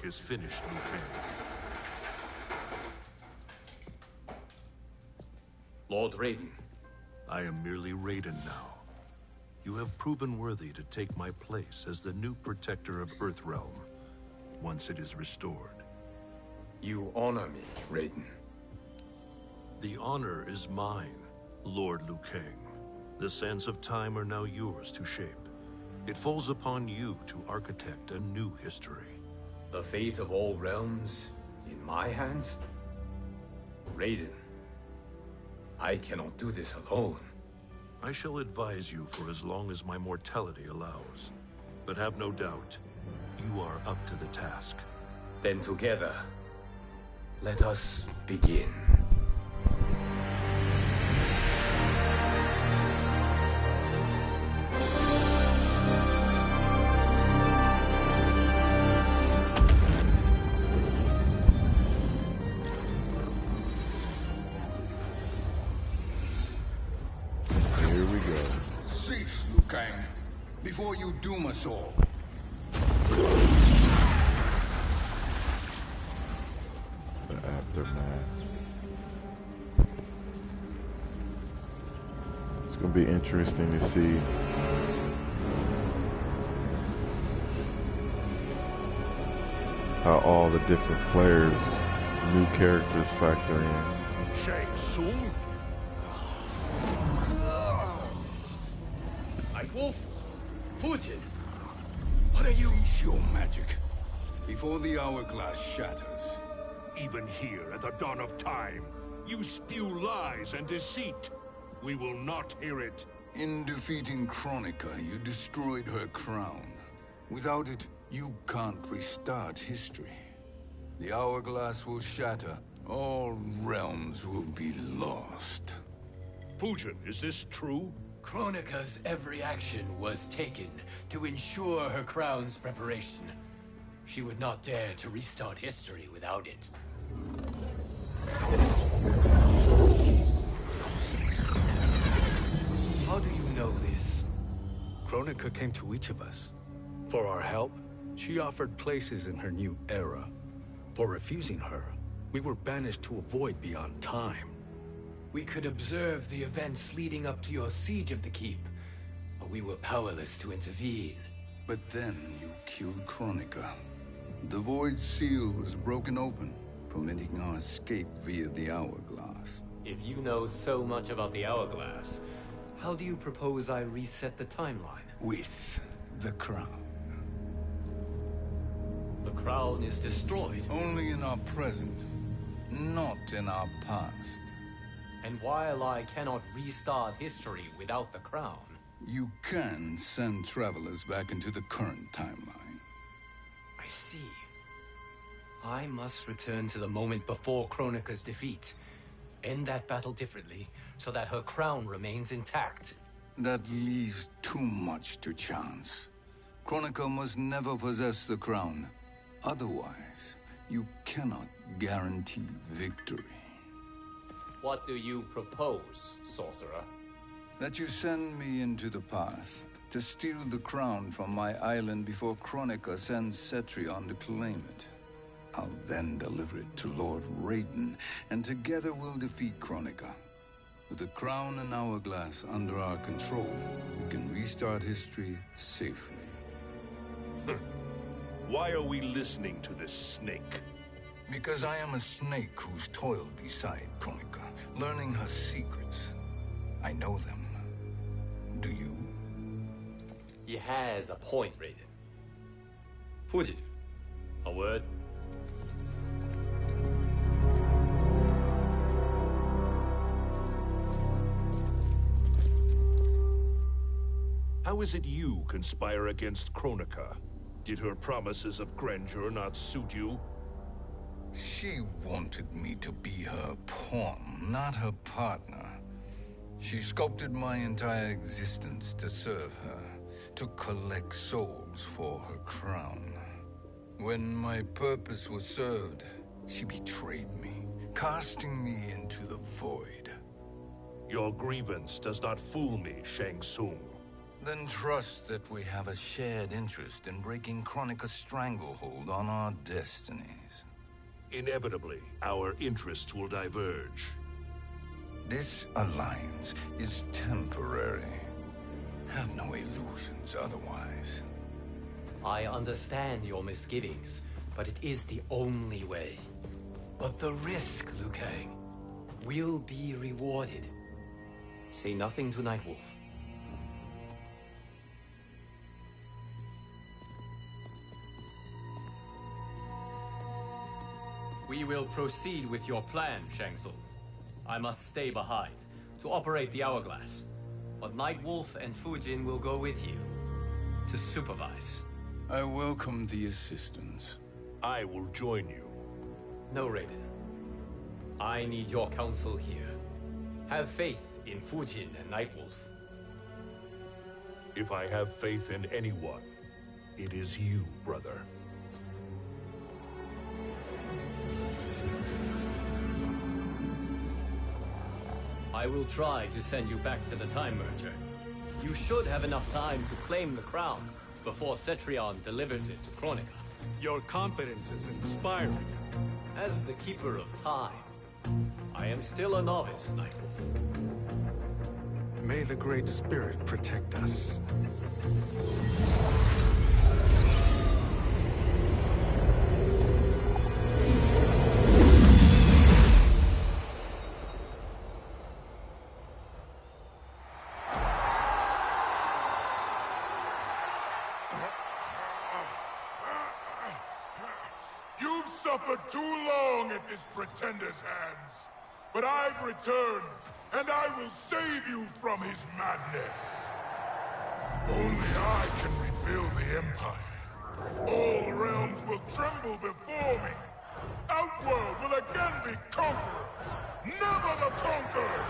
work is finished, Liu Kang. Lord Raiden. I am merely Raiden now. You have proven worthy to take my place as the new protector of Earthrealm, once it is restored. You honor me, Raiden. The honor is mine, Lord Liu Kang. The sands of time are now yours to shape. It falls upon you to architect a new history. The fate of all realms in my hands? Raiden, I cannot do this alone. I shall advise you for as long as my mortality allows. But have no doubt, you are up to the task. Then together, let us begin. Cease, Liu Kang, before you doom us all. The aftermath. It's gonna be interesting to see how all the different players, new characters factor in. Shang Tsung? Wolf, Fujin, what are you? Cease your magic before the hourglass shatters. Even here at the dawn of time, you spew lies and deceit. We will not hear it. In defeating Kronika, you destroyed her crown. Without it, you can't restart history. The hourglass will shatter. All realms will be lost. Fujin, is this true? Kronika's every action was taken to ensure her crown's preparation. She would not dare to restart history without it. How do you know this? Kronika came to each of us. For our help, she offered places in her new era. For refusing her, we were banished to a void beyond time. We could observe the events leading up to your siege of the keep, but we were powerless to intervene. But then you killed Kronika. The void seal was broken open, permitting our escape via the hourglass. If you know so much about the hourglass, how do you propose I reset the timeline? With the crown. The crown is destroyed. Only in our present, not in our past. And while I cannot restart history without the crown... You can send travelers back into the current timeline. I see. I must return to the moment before Kronika's defeat. End that battle differently, so that her crown remains intact. That leaves too much to chance. Kronika must never possess the crown. Otherwise, you cannot guarantee victory. What do you propose, sorcerer? That you send me into the past to steal the crown from my island before Kronika sends Cetrion to claim it. I'll then deliver it to Lord Raiden, and together we'll defeat Kronika. With the crown and hourglass under our control, we can restart history safely. Why are we listening to this snake? Because I am a snake who's toiled beside Kronika, learning her secrets. I know them. Do you? He has a point, Raiden. Fujin, a word? How is it you conspire against Kronika? Did her promises of grandeur not suit you? She wanted me to be her pawn, not her partner. She sculpted my entire existence to serve her, to collect souls for her crown. When my purpose was served, she betrayed me, casting me into the void. Your grievance does not fool me, Shang Tsung. Then trust that we have a shared interest in breaking Chronica's stranglehold on our destinies. Inevitably, our interests will diverge. This alliance is temporary. Have no illusions otherwise. I understand your misgivings, but it is the only way. But the risk, Liu Kang, will be rewarded. Say nothing to Nightwolf. We will proceed with your plan, Shang Tsung. I must stay behind to operate the Hourglass. But Nightwolf and Fujin will go with you to supervise. I welcome the assistance. I will join you. No, Raiden. I need your counsel here. Have faith in Fujin and Nightwolf. If I have faith in anyone, it is you, brother. I will try to send you back to the Time Merger. You should have enough time to claim the crown before Cetrion delivers it to Kronika. Your confidence is inspiring. As the Keeper of Time, I am still a novice, Nightwolf. May the Great Spirit protect us. You've suffered too long at this pretender's hands. But I've returned, and I will save you from his madness. Only I can rebuild the Empire. All realms will tremble before me. Outworld will again be conquerors, never the conquered!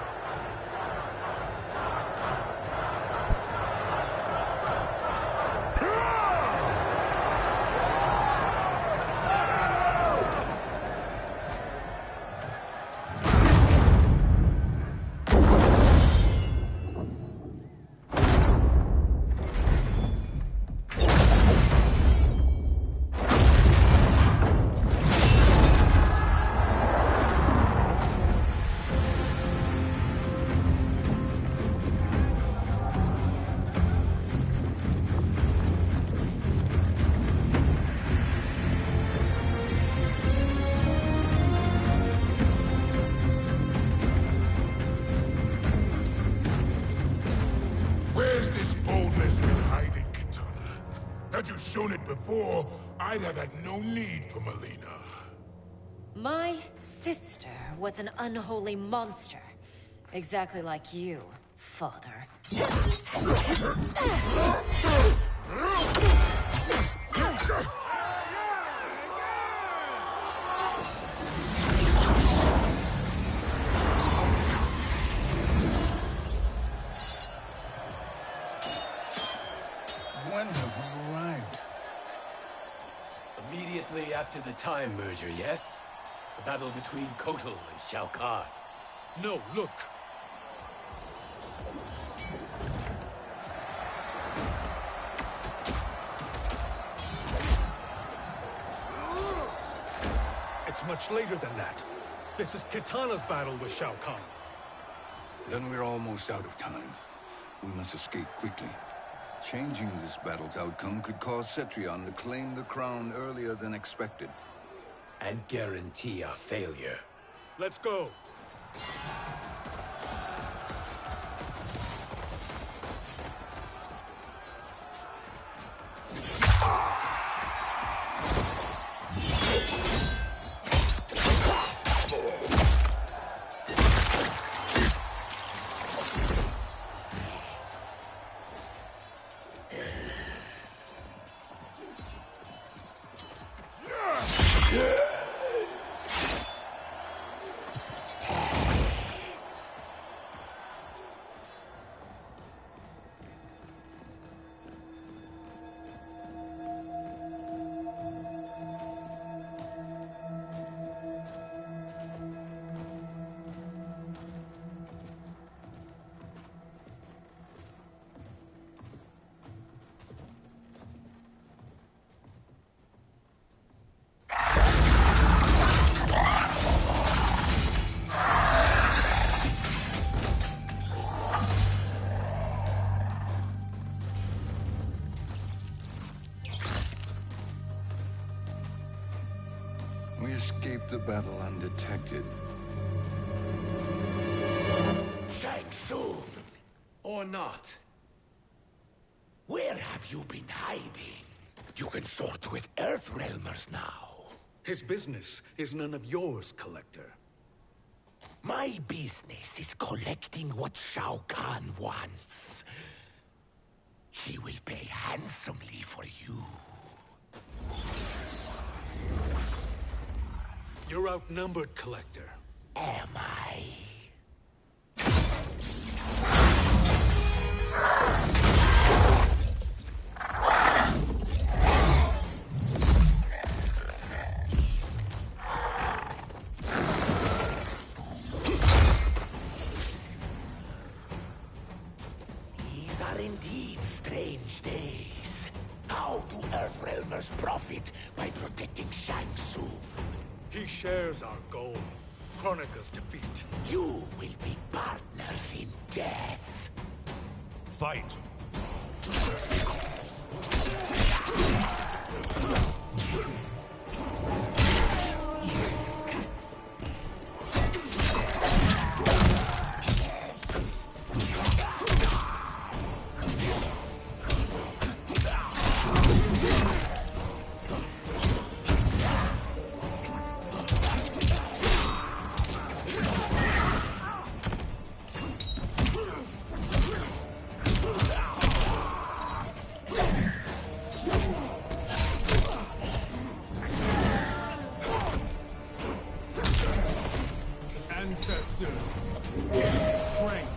Had you shown it before, I'd have had no need for Melina. My sister was an unholy monster. Exactly like you, father. When have we arrived? Immediately after the Time Merger, yes? The battle between Kotal and Shao Kahn. No, look. It's much later than that. This is Kitana's battle with Shao Kahn. Then we're almost out of time. We must escape quickly. Changing this battle's outcome could cause Cetrion to claim the crown earlier than expected. And guarantee our failure. Let's go. the battle undetected. Shang Tsung! Or not. Where have you been hiding? You can sort with Earthrealmers now. His business is none of yours, Collector. My business is collecting what Shao Kahn wants. He will pay handsomely for you. You're outnumbered, Collector. Am I? These are indeed strange days. How do Earthrealmers profit by protecting Shang Tsung? He shares our goal. Kronika's defeat. You will be partners in death. Fight! Ancestors, strength.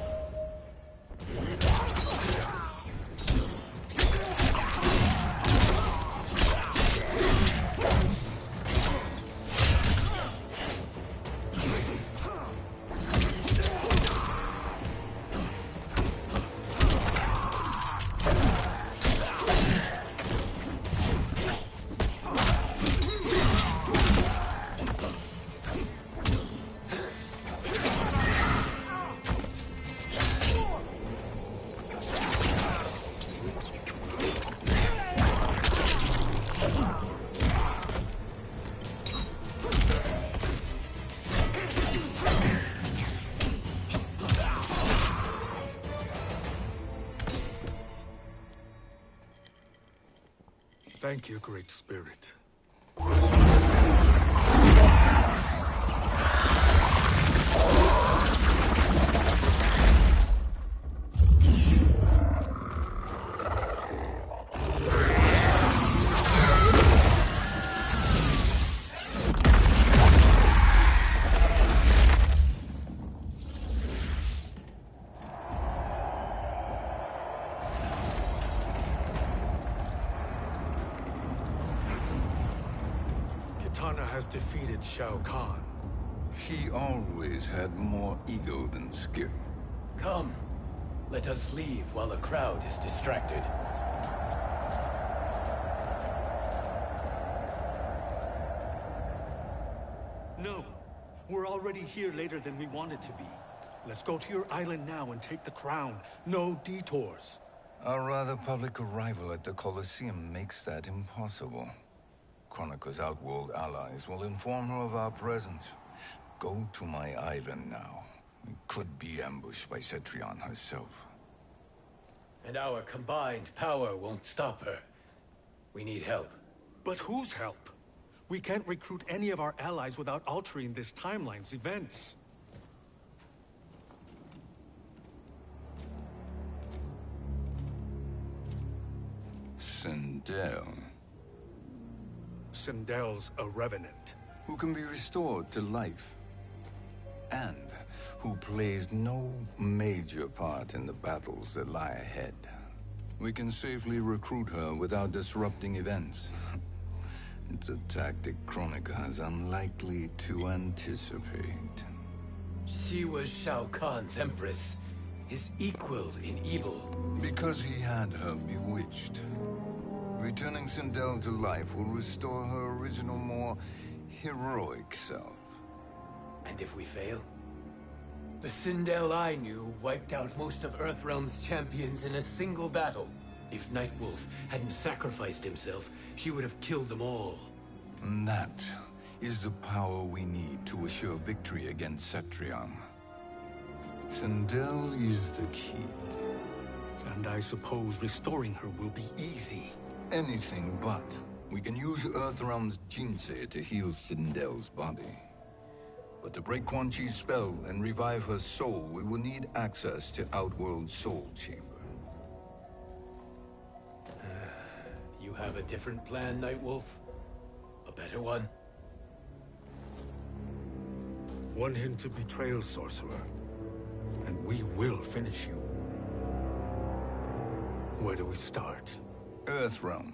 Thank you, Great Spirit. Kitana has defeated Shao Kahn. He always had more ego than skill. Come. Let us leave while the crowd is distracted. No. We're already here later than we wanted to be. Let's go to your island now and take the crown. No detours. Our rather public arrival at the Colosseum makes that impossible. Kronika's outworld allies will inform her of our presence. Go to my island now. We could be ambushed by Cetrion herself. And our combined power won't stop her. We need help. But whose help? We can't recruit any of our allies without altering this timeline's events. Sindel, Sindel's a revenant. who can be restored to life, and who plays no major part in the battles that lie ahead. We can safely recruit her without disrupting events. It's a tactic Kronika is unlikely to anticipate. She was Shao Kahn's empress, his equal in evil. Because he had her bewitched. Returning Sindel to life will restore her original, more heroic self. And if we fail? The Sindel I knew wiped out most of Earthrealm's champions in a single battle. If Nightwolf hadn't sacrificed himself, she would have killed them all. And that is the power we need to assure victory against Cetrion. Sindel is the key. And I suppose restoring her will be easy. Anything but. We can use Earthrealm's Jinsei to heal Sindel's body. But to break Quan Chi's spell and revive her soul, we will need access to Outworld's Soul Chamber. You have a different plan, Nightwolf? A better one? One hint to betrayal, Sorcerer, and we will finish you. Where do we start? Earthrealm.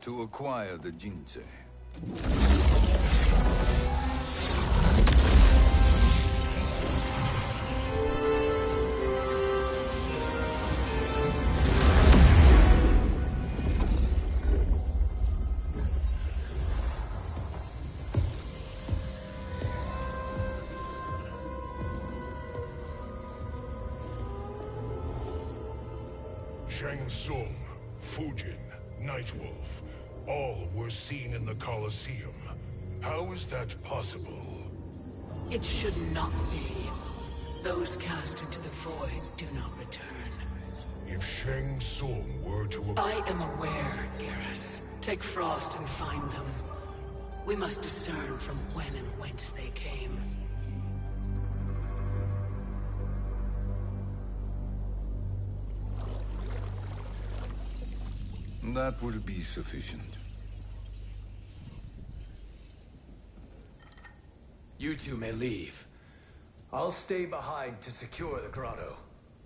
To acquire the Jinsei. Shang Tsung, Fujin, Nightwolf, all were seen in the Colosseum. How is that possible? It should not be. Those cast into the void do not return. If Shang Tsung were to... I am aware, Garrus. Take Frost and find them. We must discern from when and whence they came. That will be sufficient. You two may leave. I'll stay behind to secure the grotto.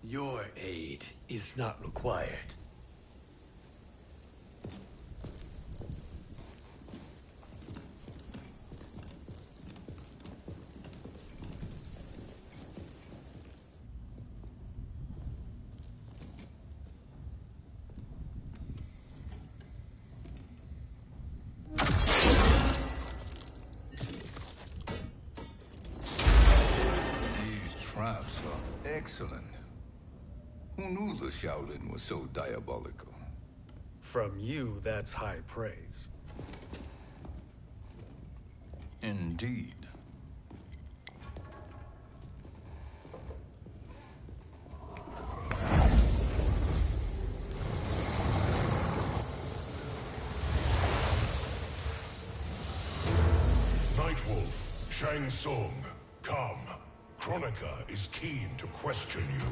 Your aid is not required. Traps are excellent. Who knew the Shaolin was so diabolical? From you, that's high praise. Indeed. Nightwolf, Shang Tsung, come. Kronika is keen to question you.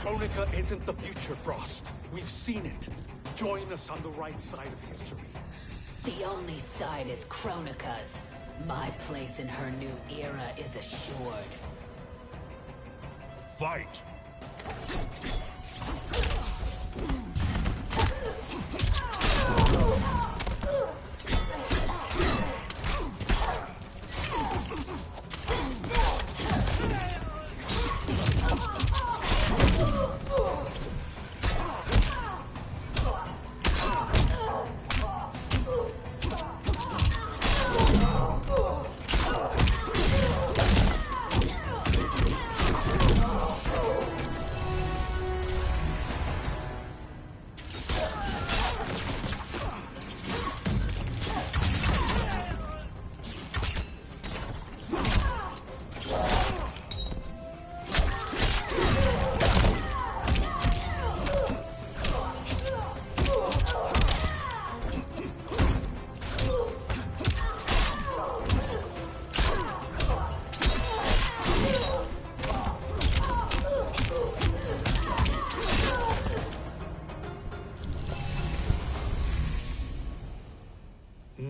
Kronika isn't the future, Frost. We've seen it. Join us on the right side of history. The only side is Kronika's. My place in her new era is assured. Fight!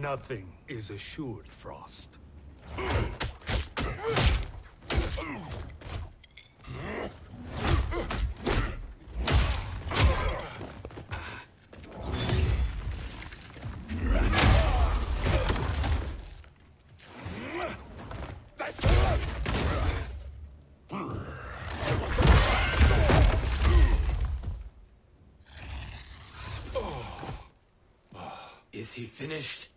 Nothing is assured, Frost. Is he finished?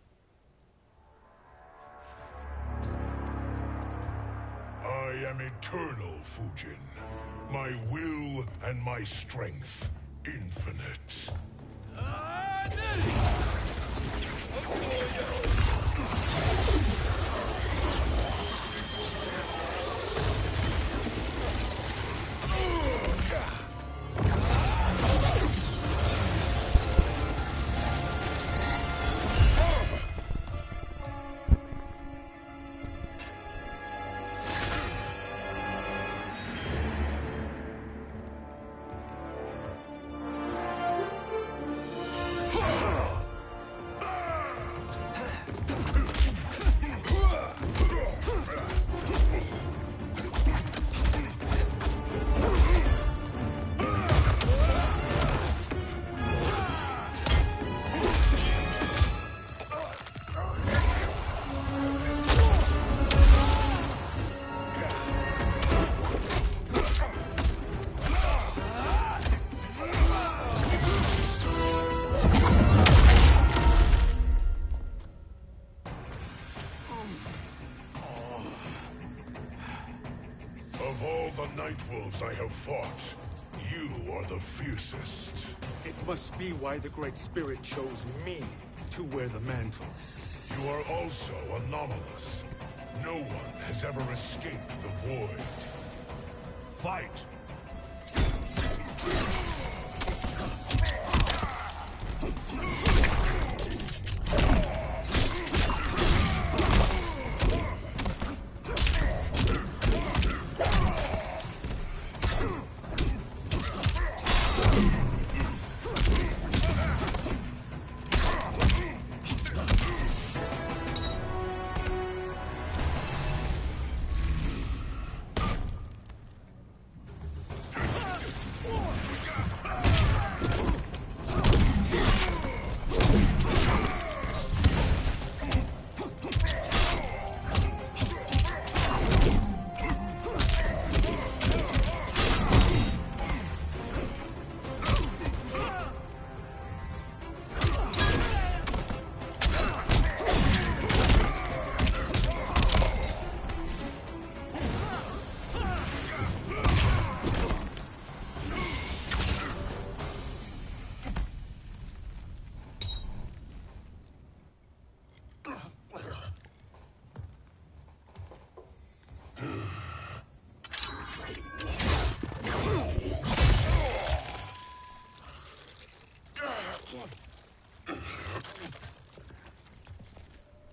I am eternal, Fujin. My will and my strength, infinite. Of all the Nightwolves I have fought, you are the fiercest. It must be why the Great Spirit chose me to wear the mantle. You are also anomalous. No one has ever escaped the void. Fight!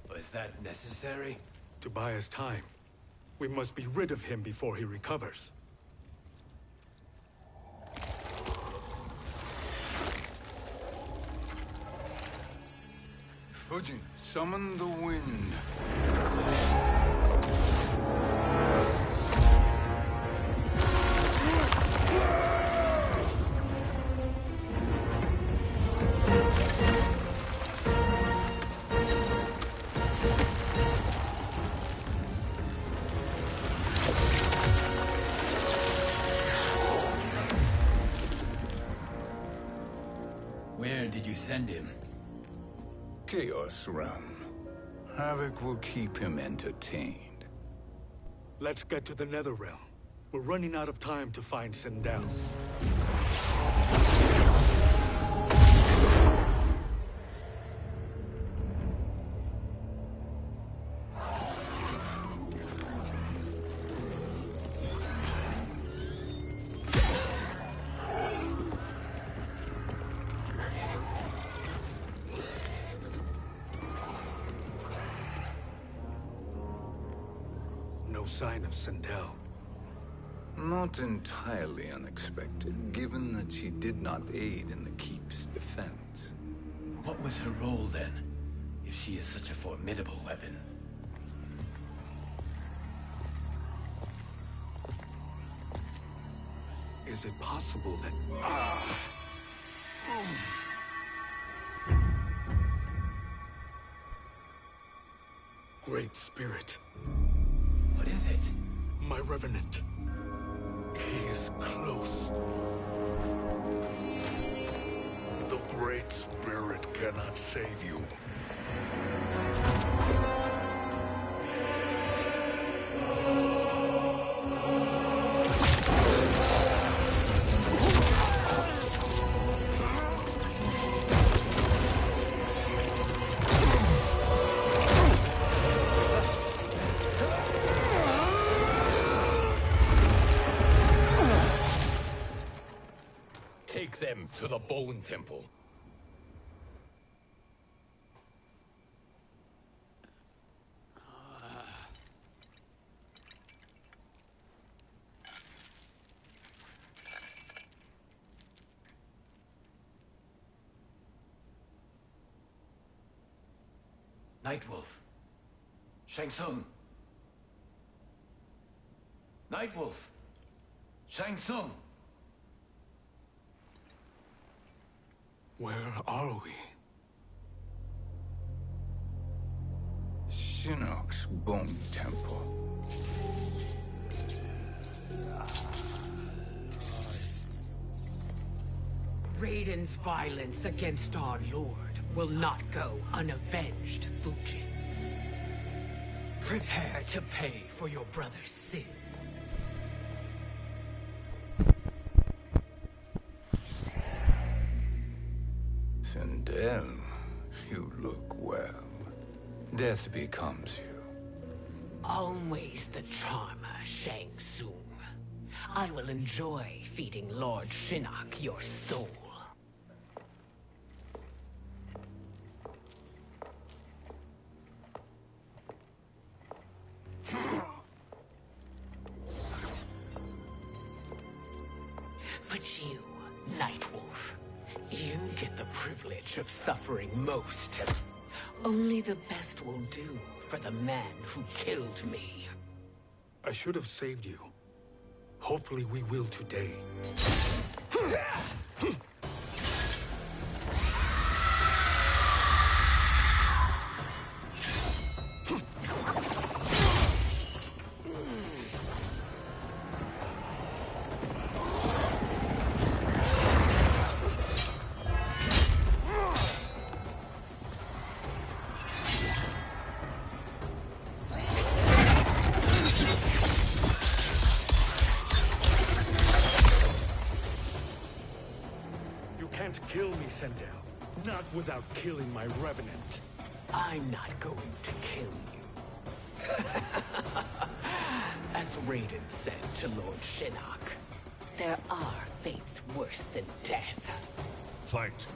Was that necessary? To buy us time. We must be rid of him before he recovers. Fujin, summon the wind. Where did you send him? Chaos Realm. Havoc will keep him entertained. Let's get to the Netherrealm. We're running out of time to find Sindel. No sign of Sindel. Not entirely unexpected, given that she did not aid in the Keep's defense. What was her role then? If she is such a formidable weapon. Is it possible that... Great Spirit. What is it? My Revenant. He is close. The Great Spirit cannot save you. Take them to the Bone Temple. Nightwolf. Shang Tsung. Nightwolf. Shang Tsung. Where are we? Shinnok's Bone Temple. Raiden's violence against our Lord will not go unavenged, Fujin. Prepare to pay for your brother's sins. Sindel, you look well. Death becomes you. Always the charmer, Shang Tsung. I will enjoy feeding Lord Shinnok your soul. But you, Nightwolf, you get the privilege of suffering most. Only the best will do for the man who killed me. I should have saved you. Hopefully we will today. Kill me, Sindel. Not without killing my Revenant. I'm not going to kill you. As Raiden said to Lord Shinnok, there are fates worse than death. Fight.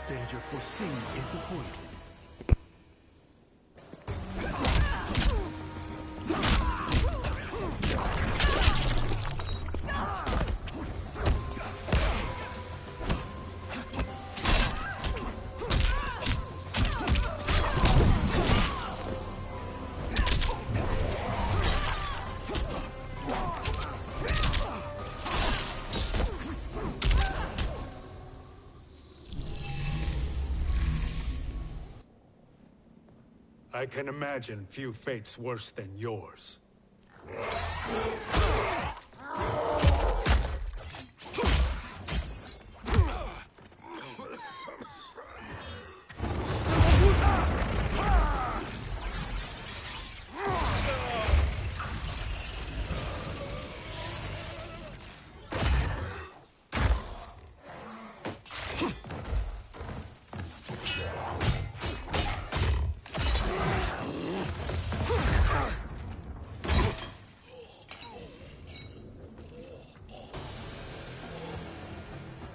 Danger foreseen is avoided. I can imagine few fates worse than yours.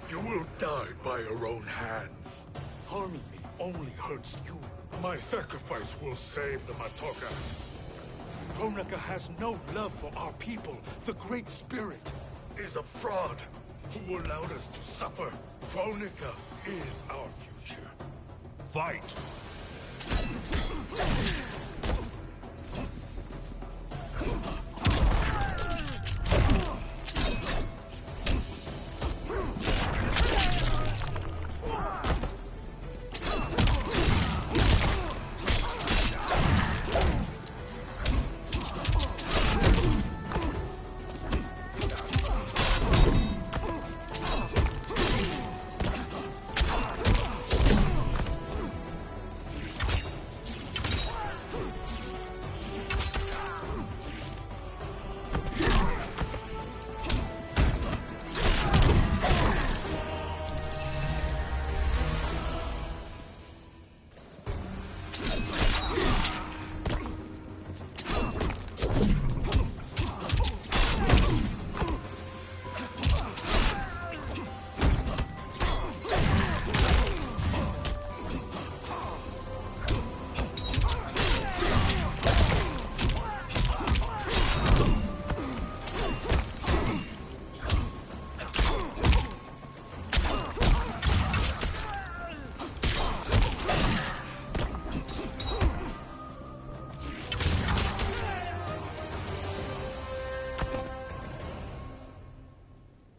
You will die by your own hands. Harming me only hurts you. My sacrifice will save the Matoka. Kronika has no love for our people. The Great Spirit is a fraud who allowed us to suffer. Kronika is our future. Fight!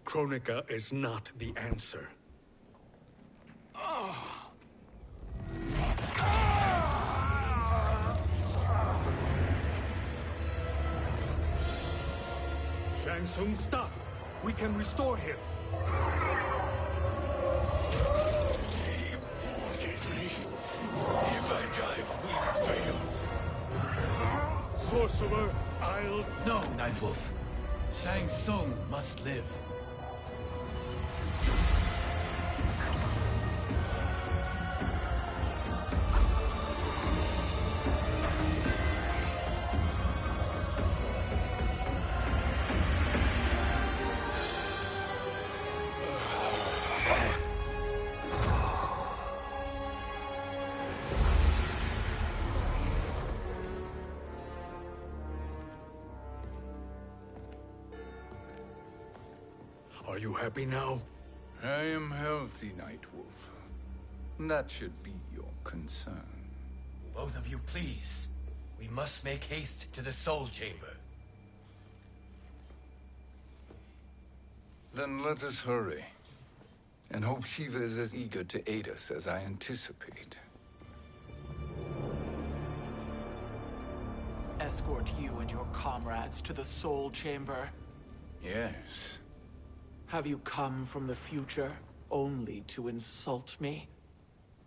Kronika is not the answer. Shang Tsung, stop! We can restore him! If I die, we fail. Sorcerer, I'll... No, Nightwolf. Shang Tsung must live. Are you happy now? I am healthy, Nightwolf. That should be your concern. Both of you, please. We must make haste to the Soul Chamber. Then let us hurry. And hope Shiva is as eager to aid us as I anticipate. Escort you and your comrades to the Soul Chamber. Yes. Have you come from the future only to insult me?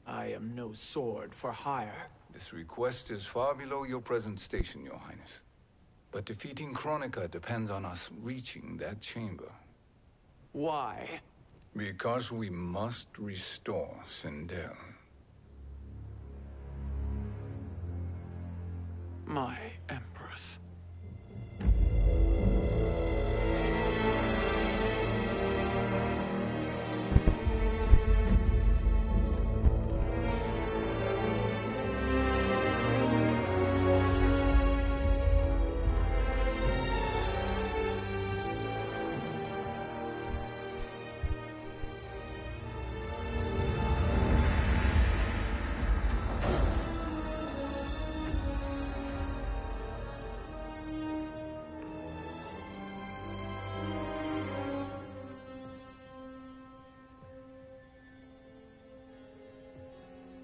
I am no sword for hire. This request is far below your present station, Your Highness. But defeating Kronika depends on us reaching that chamber. Why? Because we must restore Sindel. My Empress.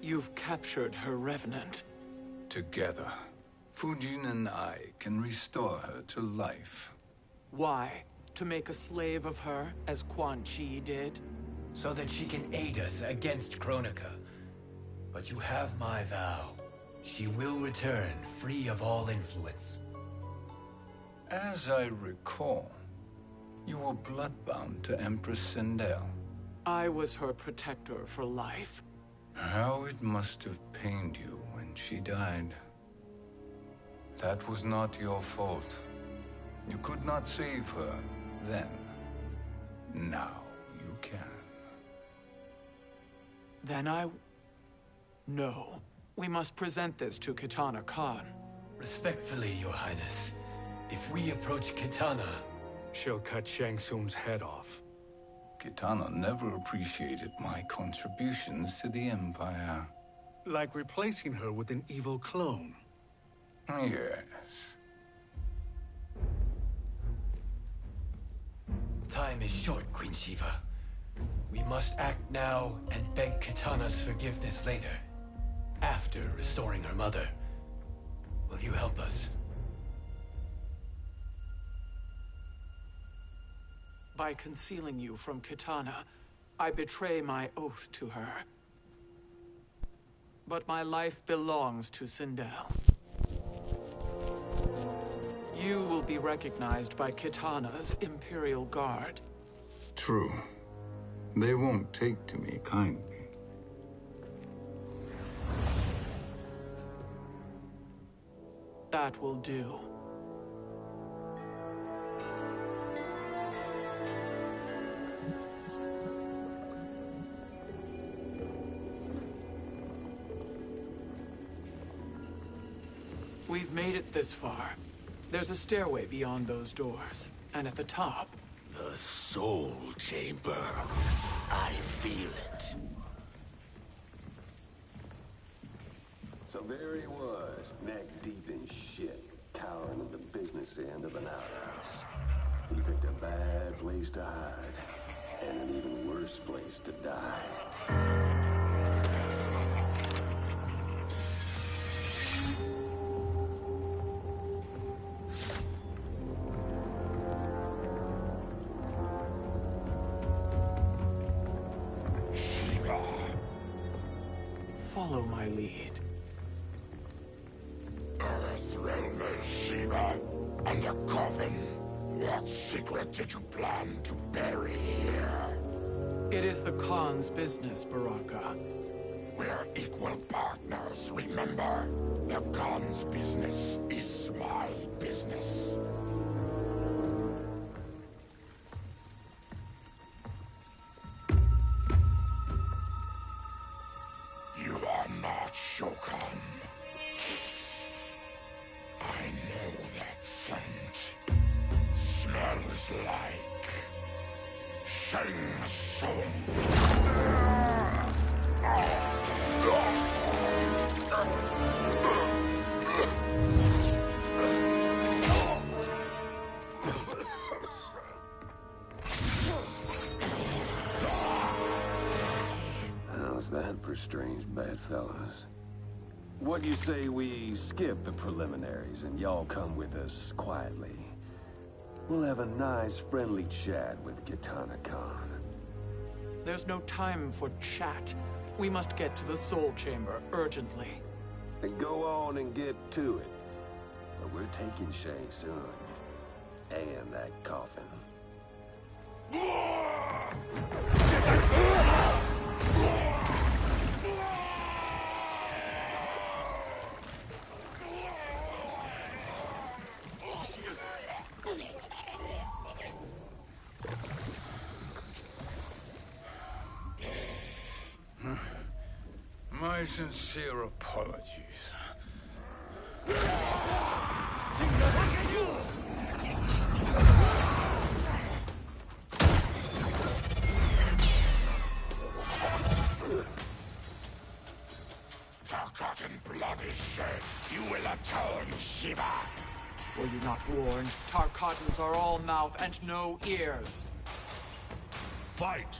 You've captured her revenant. Together, Fujin and I can restore her to life. Why? To make a slave of her, as Quan Chi did? So that she can aid us against Kronika. But you have my vow. She will return free of all influence. As I recall, you were bloodbound to Empress Sindel. I was her protector for life. How it must have pained you when she died. That was not your fault. You could not save her then. Now you can. Then No. We must present this to Kitana Khan. Respectfully, Your Highness, if we approach Kitana... She'll cut Shang Tsung's head off. Kitana never appreciated my contributions to the Empire. Like replacing her with an evil clone. Yes. Time is short, Queen Shiva. We must act now and beg Kitana's forgiveness later. After restoring her mother. Will you help us? By concealing you from Kitana, I betray my oath to her. But my life belongs to Sindel. You will be recognized by Kitana's Imperial Guard. True. They won't take to me kindly. That will do. We've made it this far. There's a stairway beyond those doors, and at the top... The Soul Chamber. I feel it. So there he was, neck deep in shit, cowering at the business end of an outhouse. He picked a bad place to hide, and an even worse place to die. Follow my lead. Earthrealmer Shiva, and a coffin. What secret did you plan to bury here? It is the Khan's business, Baraka. We're equal partners, remember? The Khan's business is my business. You are not Shokan. I know that scent. Smells like Shang Tsung. How's that for strange bedfellows? What do you say we skip the preliminaries and y'all come with us quietly? We'll have a nice, friendly chat with Kitana Khan. There's no time for chat. We must get to the Soul Chamber urgently. Then go on and get to it. But we're taking Shang Tsung. And that coffin. My sincere apologies. Tarkatan blood is shed. You will atone, Shiva. Were you not warned? Tarkatans are all mouth and no ears. Fight!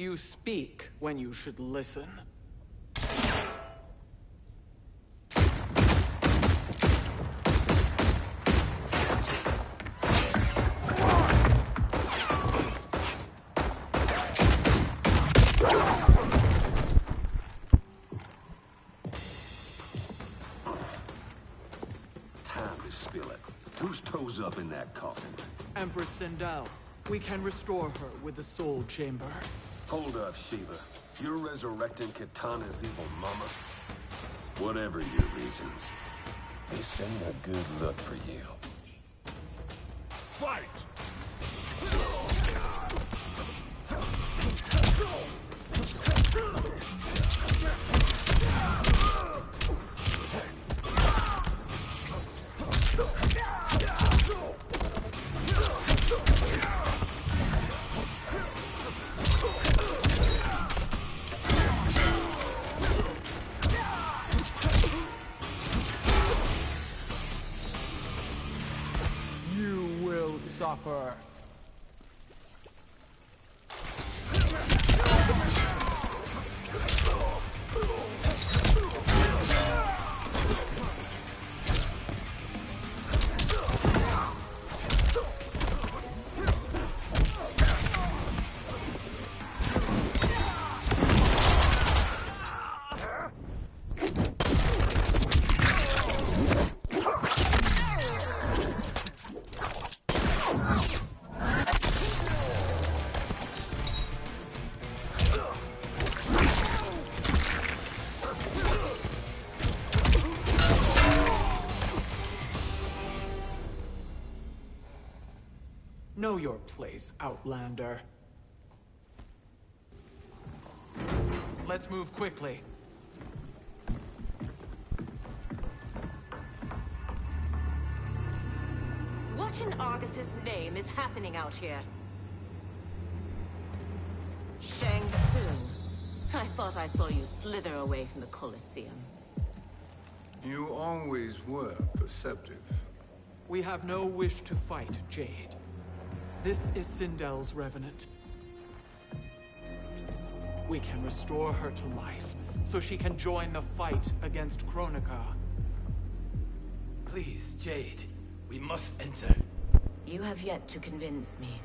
You speak when you should listen. Time to spill it. Whose toes up in that coffin? Empress Sindel. We can restore her with the Soul Chamber. Hold up, Shiva. You're resurrecting Kitana's evil mama? Whatever your reasons, this ain't a good look for you. Fight! You will suffer. Know your place, Outlander. Let's move quickly. What in Argus's name is happening out here? Shang Tsung. I thought I saw you slither away from the Colosseum. You always were perceptive. We have no wish to fight, Jade. This is Sindel's Revenant. We can restore her to life, so she can join the fight against Kronika. Please, Jade. We must enter. You have yet to convince me.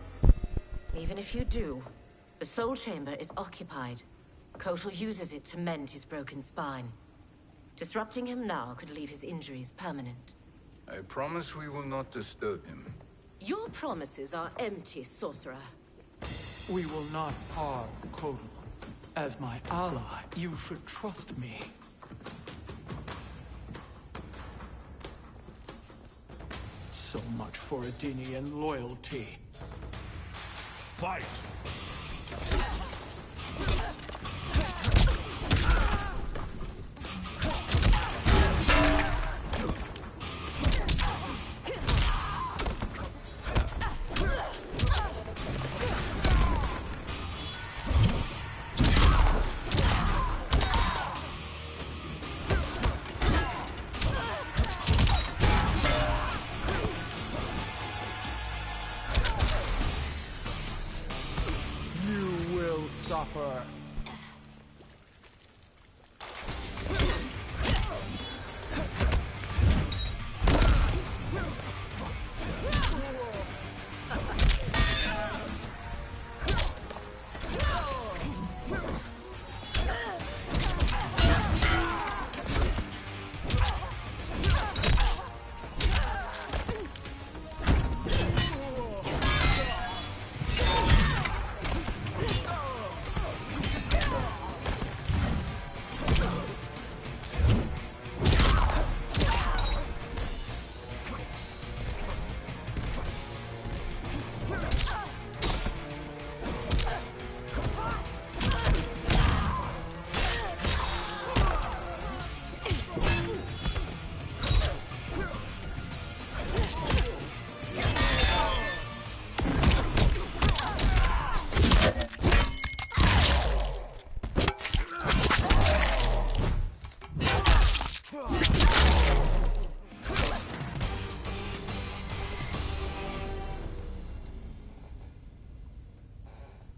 Even if you do, the Soul Chamber is occupied. Kotal uses it to mend his broken spine. Disrupting him now could leave his injuries permanent. I promise we will not disturb him. Your promises are empty, sorcerer. We will not harm Kotal. As my ally, you should trust me. So much for Adenian loyalty. Fight! Suffer.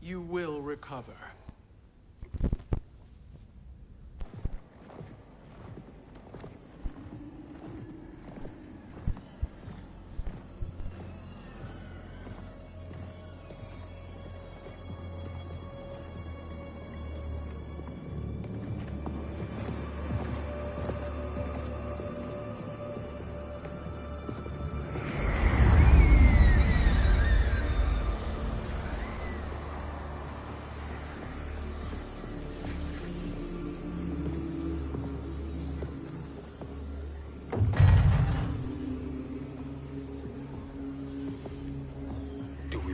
You will recover.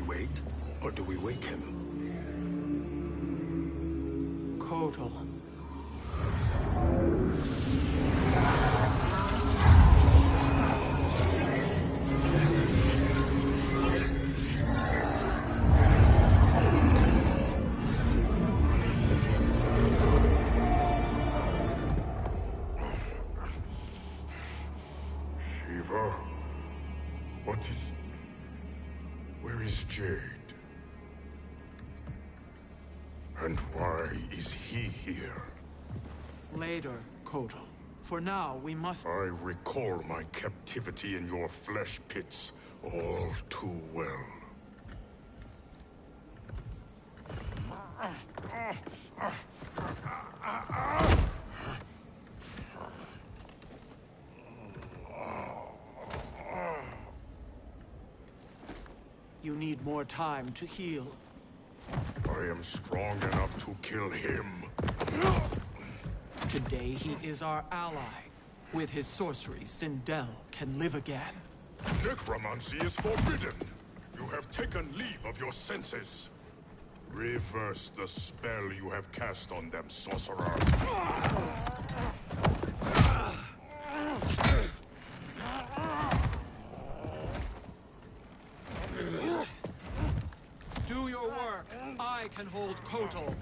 wait, or do we wake him? Kotal. Shiva? What is... Where is Jade? And why is he here? Later, Kotal. For now, we must... I recall my captivity in your flesh pits all too well. You need more time to heal. I am strong enough to kill him. Today he is our ally. With his sorcery, Sindel can live again. Necromancy is forbidden. You have taken leave of your senses. Reverse the spell you have cast on them, sorcerer. Do your work. I can hold Kotal.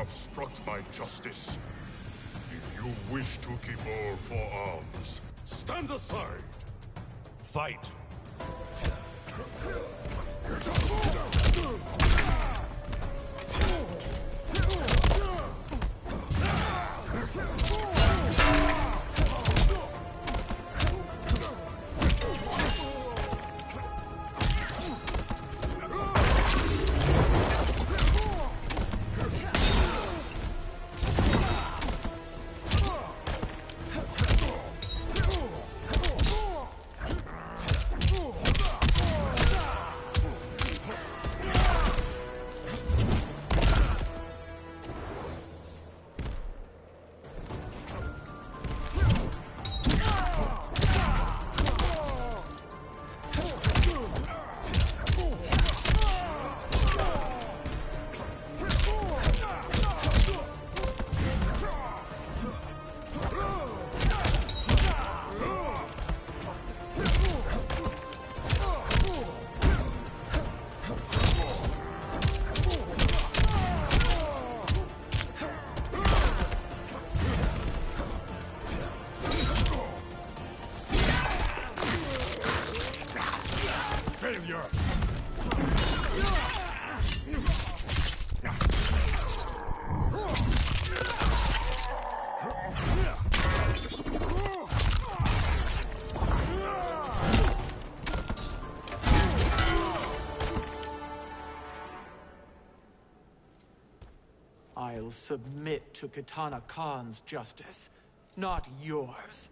Obstruct my justice. If you wish to keep all four arms, stand aside. Fight! I'll submit to Kitana Khan's justice, not yours.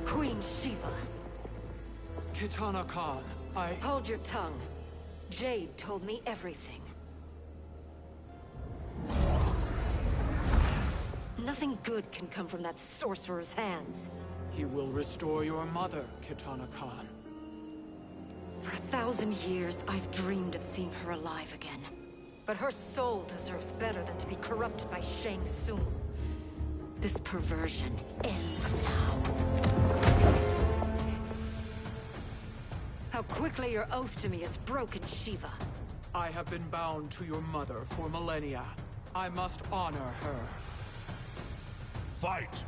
Queen Shiva. Kitana Khan, I... Hold your tongue. Jade told me everything. Nothing good can come from that sorcerer's hands. He will restore your mother, Kitana Khan. For 1,000 years, I've dreamed of seeing her alive again. But her soul deserves better than to be corrupted by Shang Tsung. This perversion ends now. How quickly your oath to me is broken, Shiva. I have been bound to your mother for millennia. I must honor her. Fight!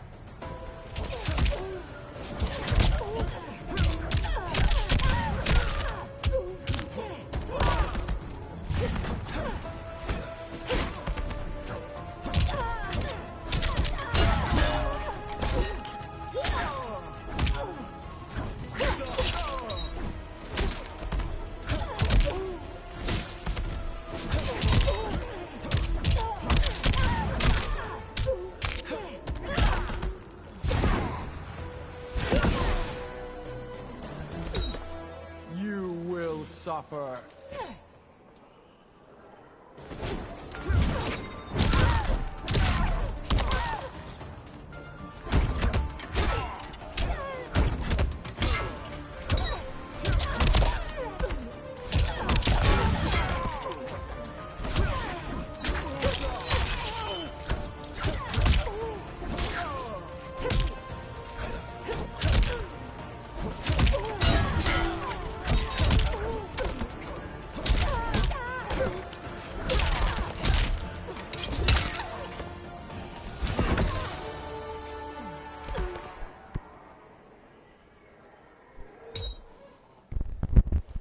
Suffer.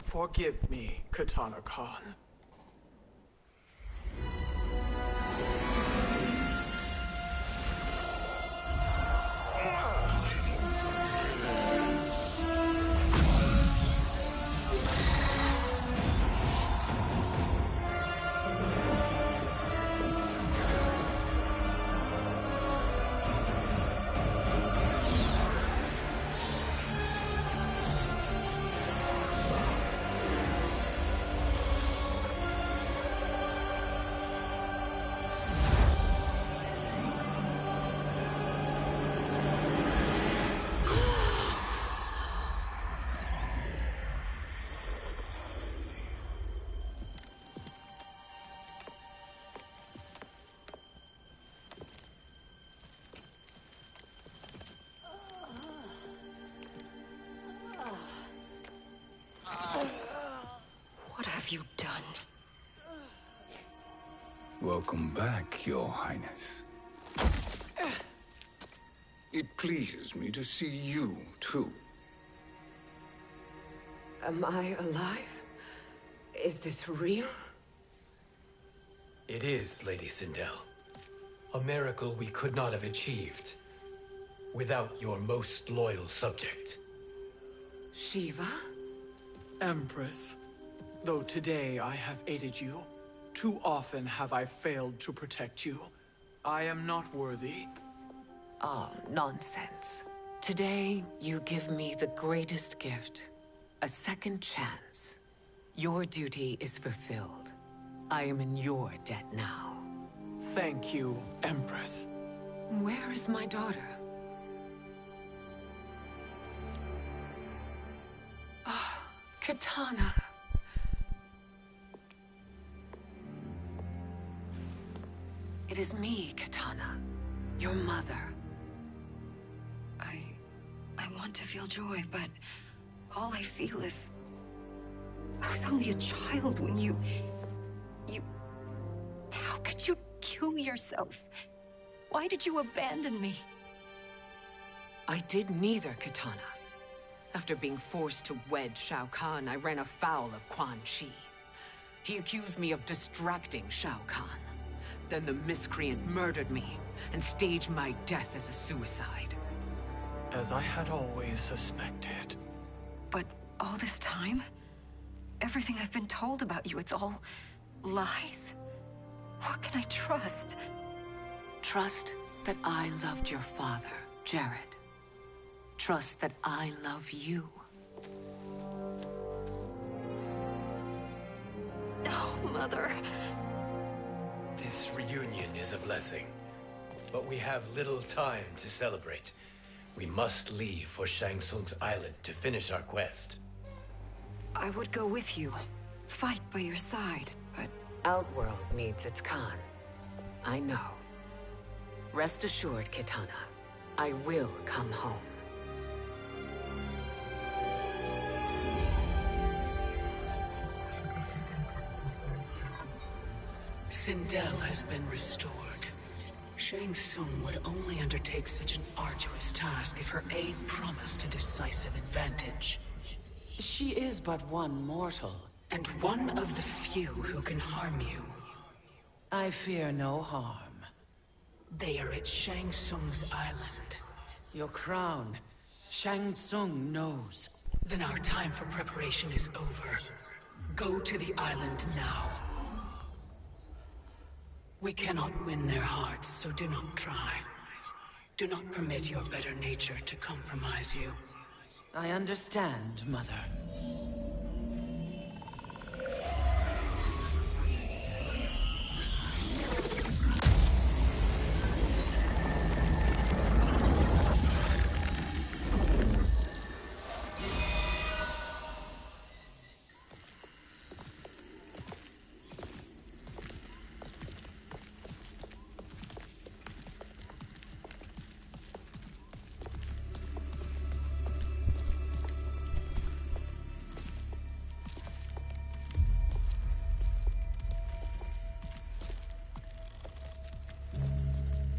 Forgive me, Kitana Khan. What have you done? Welcome back, Your Highness. It pleases me to see you, too. Am I alive? Is this real? It is, Lady Sindel. A miracle we could not have achieved without your most loyal subject. Shiva? Empress, though today I have aided you, too often have I failed to protect you. I am not worthy. Oh, nonsense. Today, you give me the greatest gift. A second chance. Your duty is fulfilled. I am in your debt now. Thank you, Empress. Where is my daughter? Ah, Kitana. It is me, Kitana. Your mother. I want to feel joy, but all I feel is... I was only a child when you... How could you kill yourself? Why did you abandon me? I did neither, Kitana. After being forced to wed Shao Kahn, I ran afoul of Quan Chi. He accused me of distracting Shao Kahn. Then the miscreant murdered me and staged my death as a suicide. As I had always suspected. But all this time? Everything I've been told about you, it's all lies? What can I trust? Trust that I loved your father, Jared. Trust that I love you. No, Mother. This reunion is a blessing. But we have little time to celebrate. We must leave for Shang Tsung's island to finish our quest. I would go with you. Fight by your side, but... Outworld needs its Khan. I know. Rest assured, Kitana. I will come home. Sindel has been restored. Shang Tsung would only undertake such an arduous task if her aid promised a decisive advantage. She is but one mortal, and one of the few who can harm you. I fear no harm. They are at Shang Tsung's island. Your crown, Shang Tsung knows. Then our time for preparation is over. Go to the island now. We cannot win their hearts, so do not try. Do not permit your better nature to compromise you. I understand, Mother.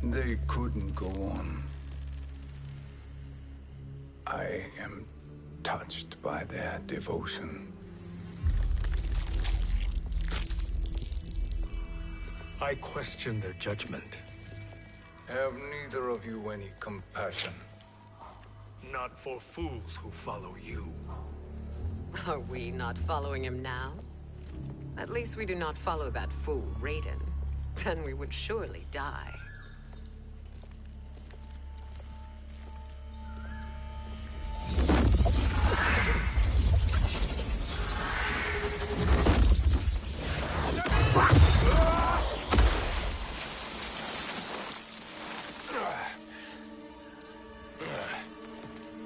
They couldn't go on. I am touched by their devotion. I question their judgment. Have neither of you any compassion? Not for fools who follow you. Are we not following him now? At least we do not follow that fool, Raiden. Then we would surely die.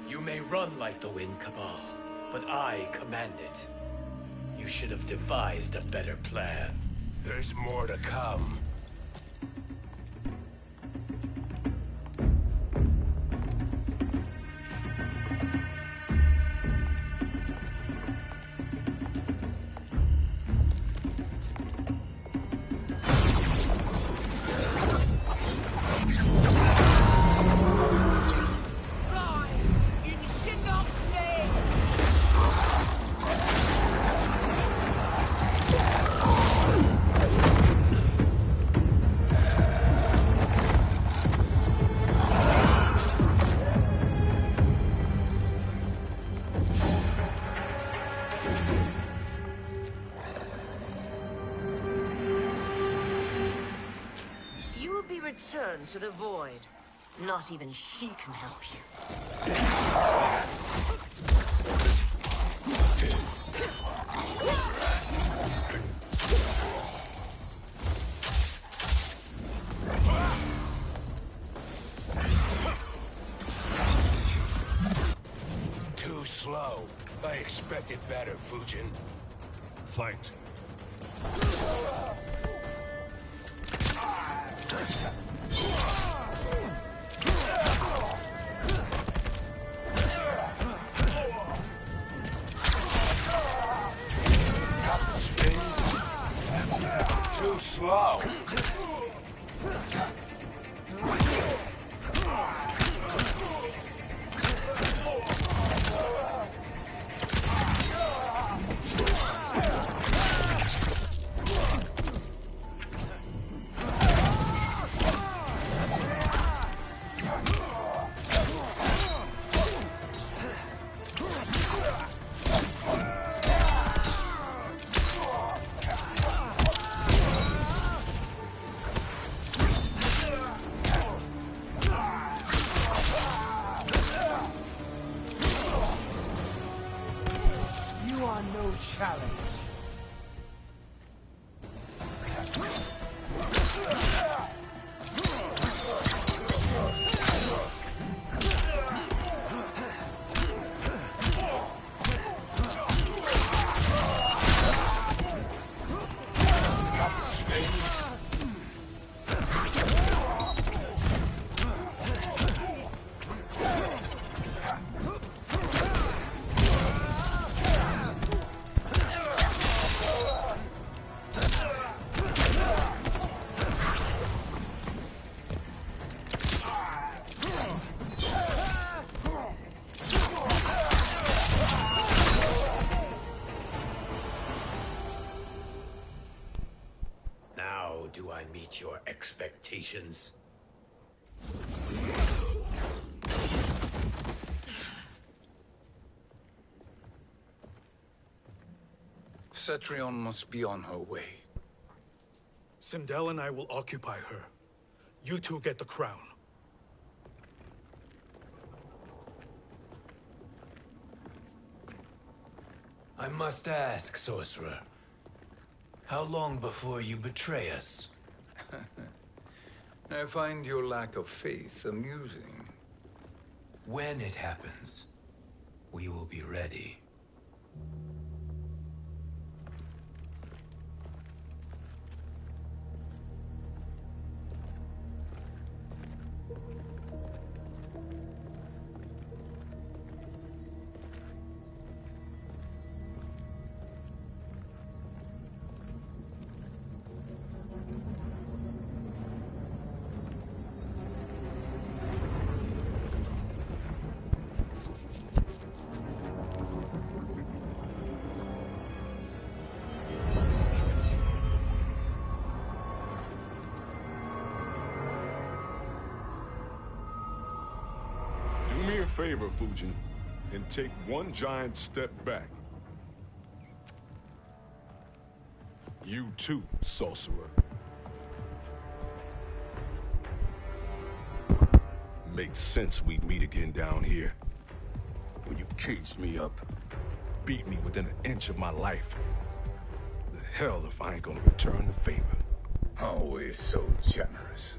You may run like the wind, Cabal, but I command it. You should have devised a better plan. There's more to come. Return to the void. Not even she can help you. Too slow. I expected better, Fujin. Fight. Too slow. expectations. Cetrion must be on her way. Sindel and I will occupy her. You two get the crown. I must ask, sorcerer. How long before you betray us? I find your lack of faith amusing. When it happens, we will be ready. Do me a favor, Fujin, and take one giant step back. You too, sorcerer. Makes sense we'd meet again down here. When you caged me up, beat me within an inch of my life. The hell if I ain't gonna return the favor. Always so generous.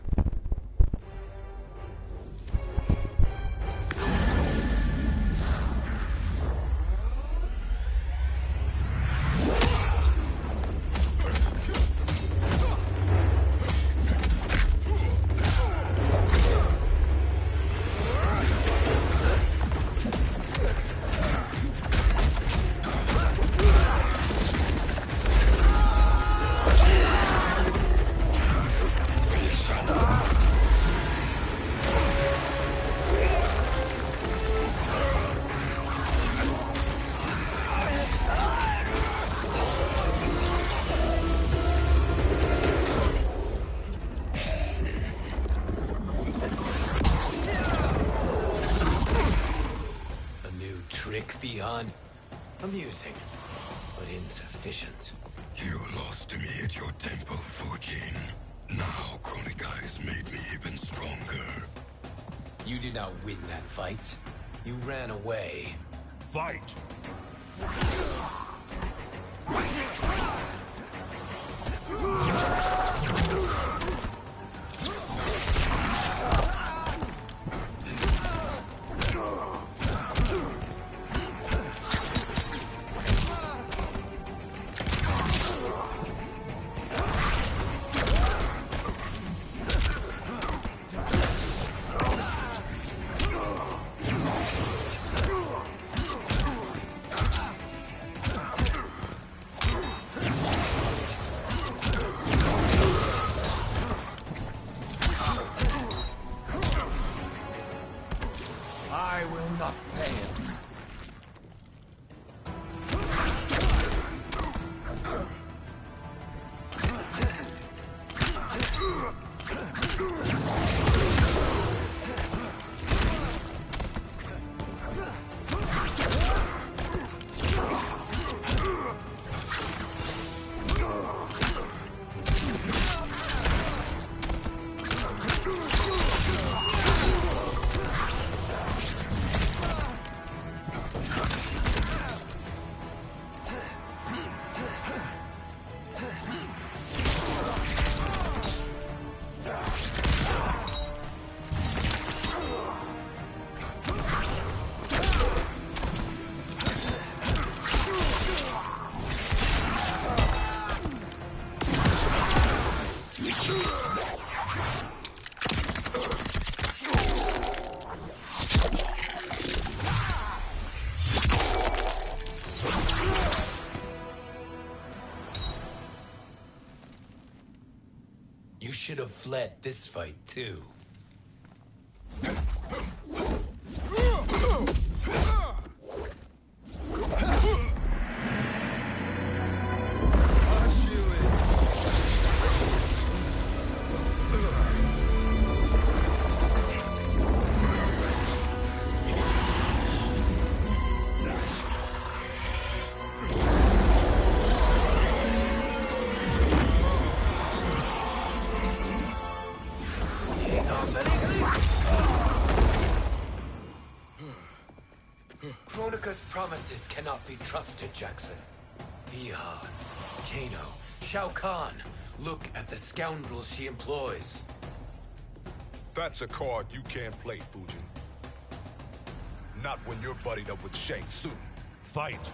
Beyond amusing, but insufficient. You lost to me at your temple, Fujin. Now Kronika has made me even stronger. You did not win that fight. You ran away. Fight! I will not fail. You should have fled this fight, too. Kronika's promises cannot be trusted, Jackson. Ihan, Kano, Shao Kahn. Look at the scoundrels she employs. That's a card you can't play, Fujin. Not when you're buddied up with Shang Tsung. Fight!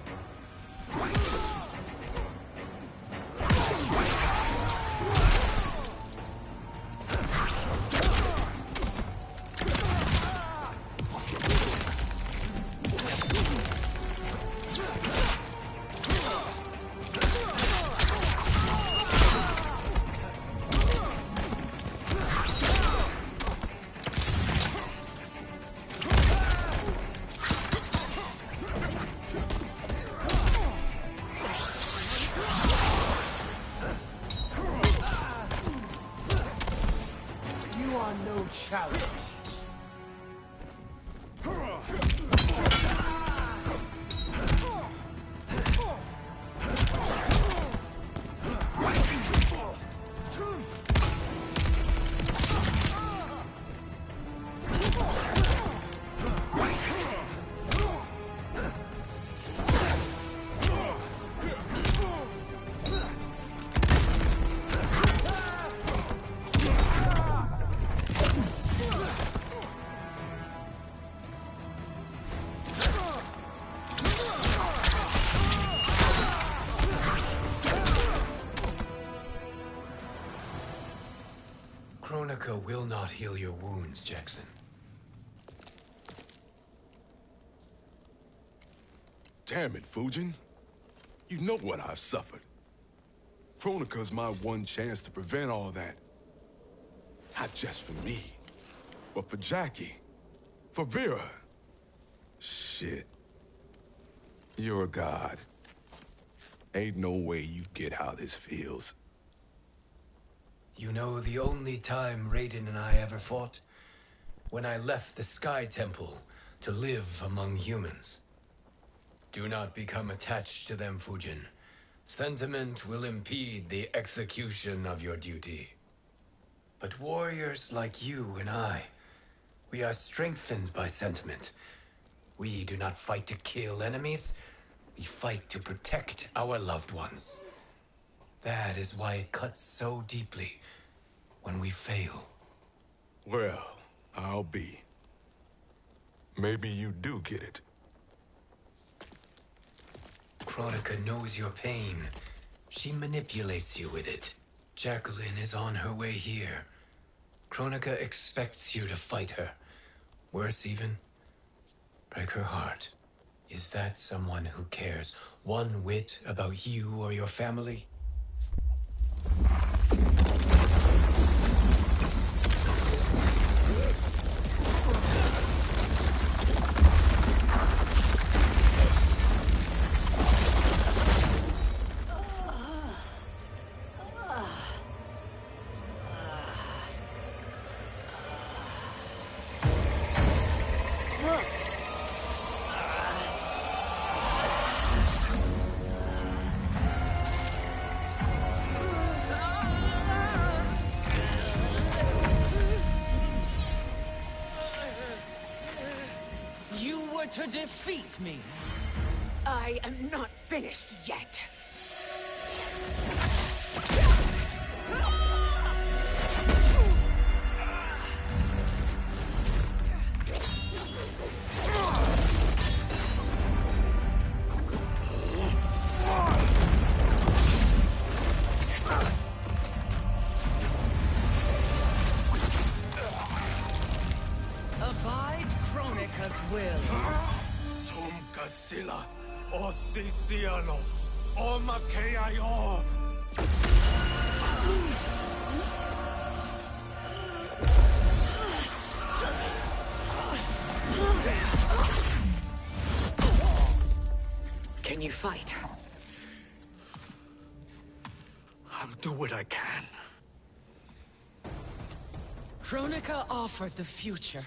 Challenge. Kronika will not heal your wounds, Jackson. Damn it, Fujin. You know what I've suffered. Kronika's my one chance to prevent all that. Not just for me, but for Jackie, for Vera. Shit. You're a god. Ain't no way you get how this feels. You know the only time Raiden and I ever fought? When I left the Sky Temple to live among humans. Do not become attached to them, Fujin. Sentiment will impede the execution of your duty. But warriors like you and I, we are strengthened by sentiment. We do not fight to kill enemies. We fight to protect our loved ones. That is why it cuts so deeply when we fail. Well, I'll be. Maybe you do get it. Kronika knows your pain. She manipulates you with it. Jacqueline is on her way here. Kronika expects you to fight her. Worse even, break her heart. Is that someone who cares one whit about you or your family? To defeat me. I am not finished yet. Abide Kronika's will. Sila, o Siciano, o Makeayo. Can you fight? I'll do what I can. Kronika offered the future,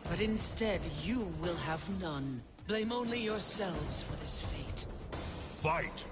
but instead you will have none. Blame only yourselves for this fate. Fight!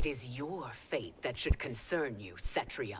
is your fate that should concern you, Cetrion.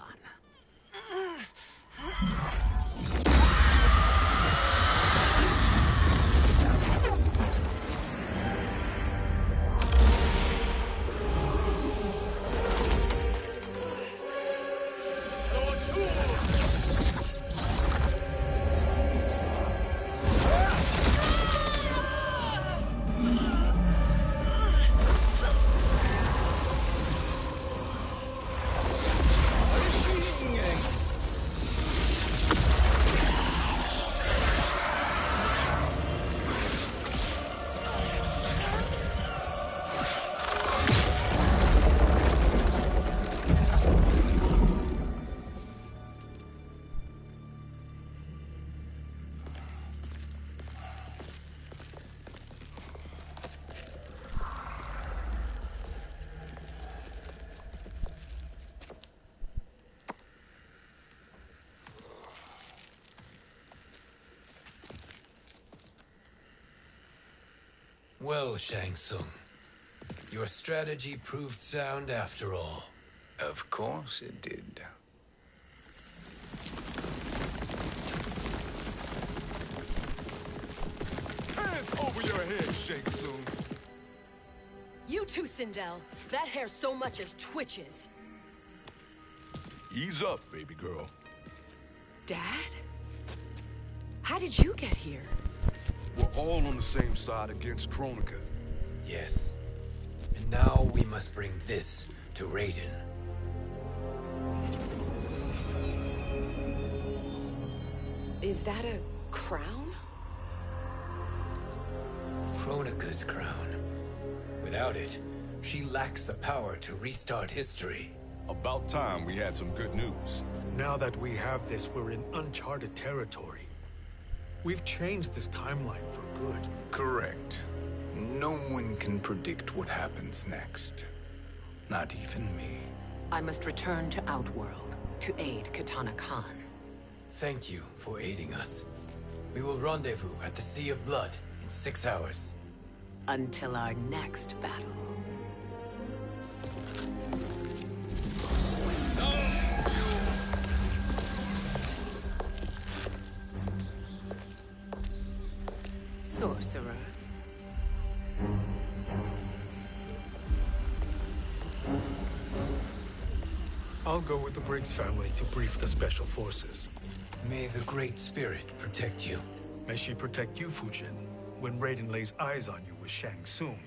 Well, Shang Tsung, your strategy proved sound after all. Of course it did. Hands over your head, Shang Tsung. You too, Sindel. That hair so much as twitches. Ease up, baby girl. Dad? How did you get here? We're all on the same side against Kronika. Yes. And now we must bring this to Raiden. Is that a crown? Kronika's crown. Without it, she lacks the power to restart history. About time we had some good news. Now that we have this, we're in uncharted territory. We've changed this timeline for good. Correct. No one can predict what happens next. Not even me. I must return to Outworld to aid Kitana Khan. Thank you for aiding us. We will rendezvous at the Sea of Blood in 6 hours. Until our next battle. Sorcerer. I'll go with the Briggs family to brief the Special Forces. May the Great Spirit protect you. May she protect you, Fujin, when Raiden lays eyes on you with Shang Tsung.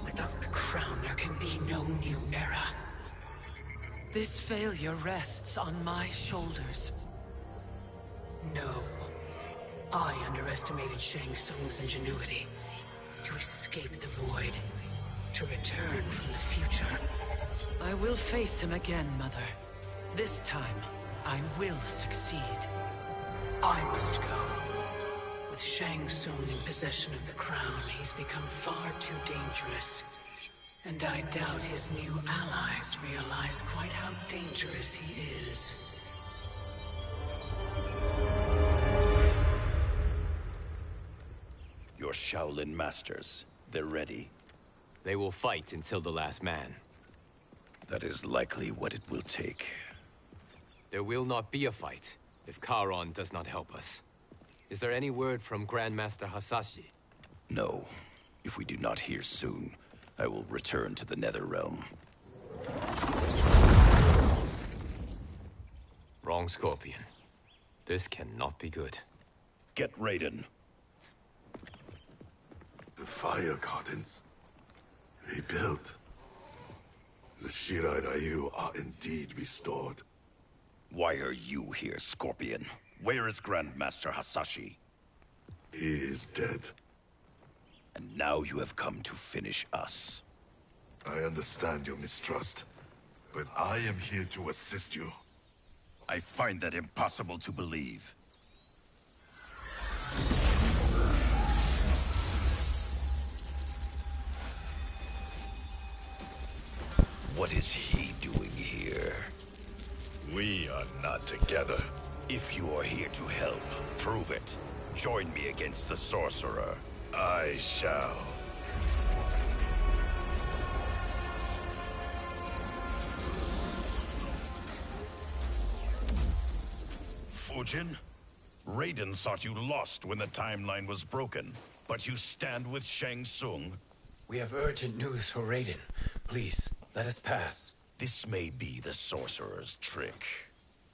Without the crown, there can be no new era. This failure rests on my shoulders. No. I underestimated Shang Tsung's ingenuity. To escape the void. To return from the future. I will face him again, Mother. This time, I will succeed. I must go. With Shang Tsung in possession of the crown, he's become far too dangerous. And I doubt his new allies realize quite how dangerous he is. Your Shaolin masters, they're ready. They will fight until the last man. That is likely what it will take. There will not be a fight if Charon does not help us. Is there any word from Grandmaster Hasashi? No. If we do not hear soon, I will return to the Netherrealm. Wrong, Scorpion. This cannot be good. Get Raiden. The fire gardens. Rebuilt. The Shirai Ryu are indeed restored. Why are you here, Scorpion? Where is Grandmaster Hasashi? He is dead. And now you have come to finish us. I understand your mistrust, but I am here to assist you. I find that impossible to believe. What is he doing here? We are not together. If you are here to help, prove it. Join me against the sorcerer. I shall. Fujin? Raiden thought you lost when the timeline was broken, but you stand with Shang Tsung. We have urgent news for Raiden. Please, let us pass. This may be the sorcerer's trick.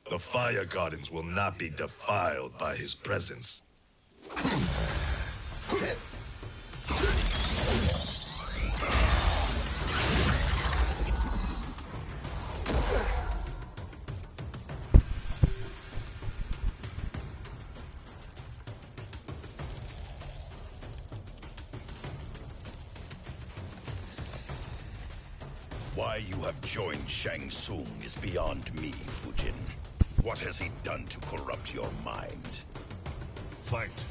The Fire Gardens will not be defiled by his presence. Why you have joined Shang Tsung is beyond me, Fujin. What has he done to corrupt your mind? Fight.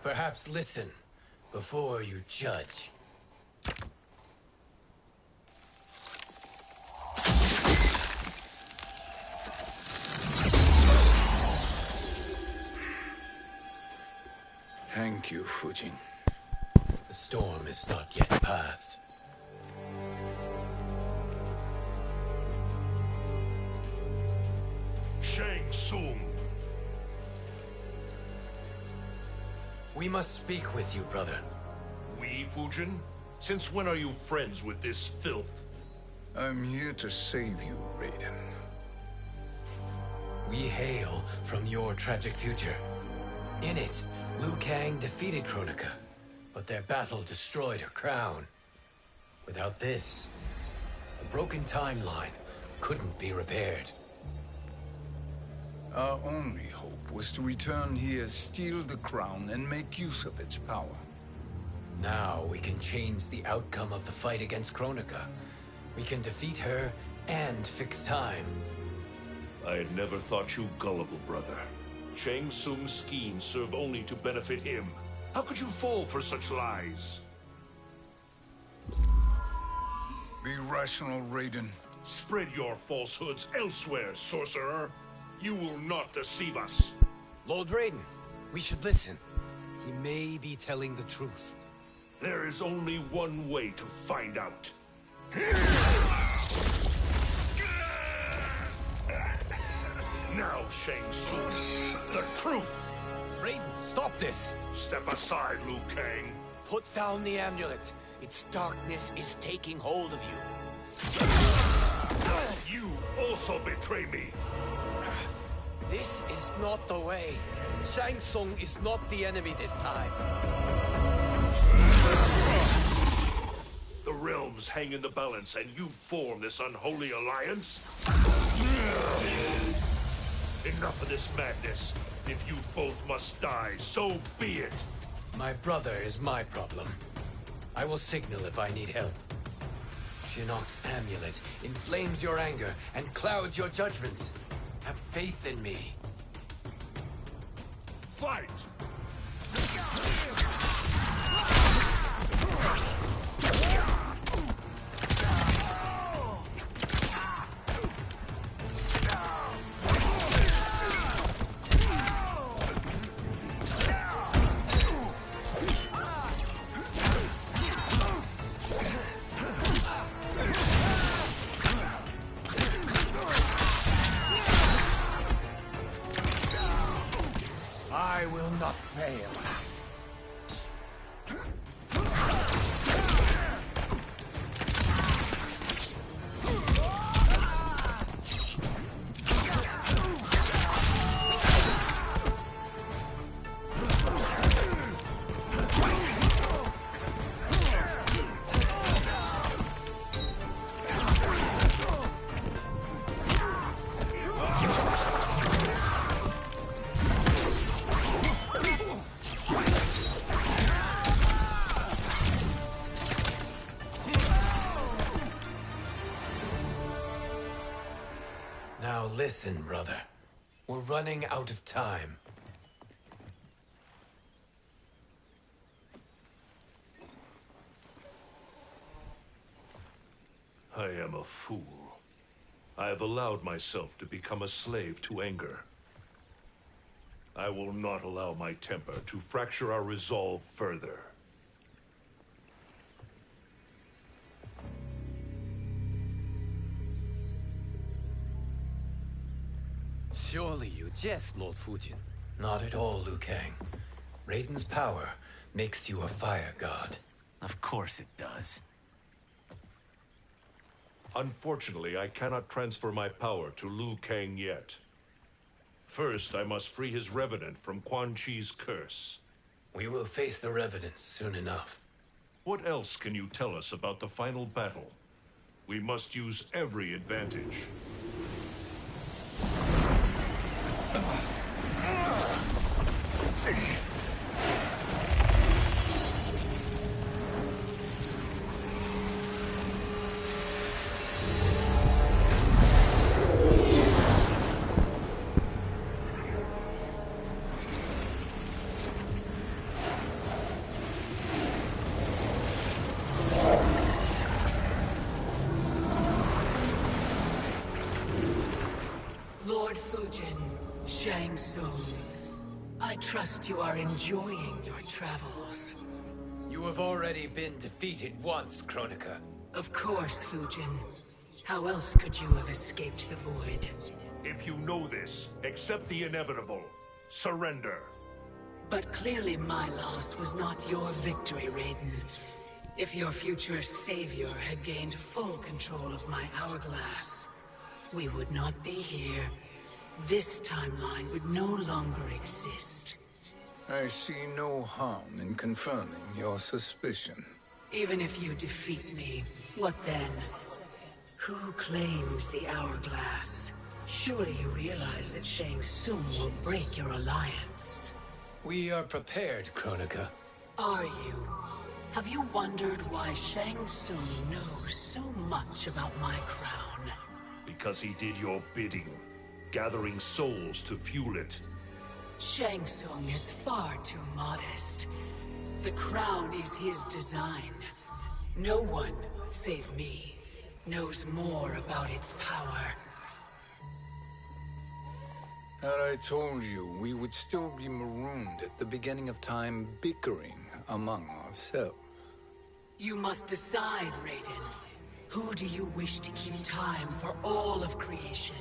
Perhaps listen before you judge. Thank you, Fujin. The storm is not yet past. Shang Tsung. We must speak with you, brother. We, Fujin? Since when are you friends with this filth? I'm here to save you, Raiden. We hail from your tragic future. In it, Liu Kang defeated Kronika, but their battle destroyed her crown. Without this, a broken timeline couldn't be repaired. Our only hope was to return here, steal the crown, and make use of its power. Now we can change the outcome of the fight against Kronika. We can defeat her and fix time. I had never thought you gullible, brother. Shang Tsung's schemes serve only to benefit him. How could you fall for such lies? Be rational, Raiden. Spread your falsehoods elsewhere, sorcerer. You will not deceive us. Lord Raiden, we should listen. He may be telling the truth. There is only one way to find out. Now, Shang Tsung, the truth! Raiden, stop this! Step aside, Liu Kang. Put down the amulet. Its darkness is taking hold of you. You also betray me. This is not the way. Shang Tsung is not the enemy this time. The realms hang in the balance, and you form this unholy alliance? Enough of this madness. If you both must die, so be it. My brother is my problem. I will signal if I need help. Shinnok's amulet inflames your anger and clouds your judgments. Have faith in me. Fight! I will not fail. Now listen, brother. We're running out of time. I am a fool. I have allowed myself to become a slave to anger. I will not allow my temper to fracture our resolve further. Surely you jest, Lord Fujin. Not at all, Liu Kang. Raiden's power makes you a fire god. Of course it does. Unfortunately, I cannot transfer my power to Liu Kang yet. First, I must free his Revenant from Quan Chi's curse. We will face the Revenants soon enough. What else can you tell us about the final battle? We must use every advantage. Lord Fujin, Shang Tsung, I trust you are enjoying your travels. You have already been defeated once, Kronika. Of course, Fujin. How else could you have escaped the void? If you know this, accept the inevitable. Surrender. But clearly my loss was not your victory, Raiden. If your future savior had gained full control of my hourglass, we would not be here. This timeline would no longer exist. I see no harm in confirming your suspicion. Even if you defeat me, what then? Who claims the hourglass? Surely you realize that Shang Tsung will break your alliance. We are prepared, Kronika. Are you? Have you wondered why Shang Tsung knows so much about my crown? Because he did your bidding, gathering souls to fuel it. Shang Tsung is far too modest. The crown is his design. No one, save me, knows more about its power. Had I told you, we would still be marooned at the beginning of time, bickering among ourselves. You must decide, Raiden. Who do you wish to keep time for all of creation?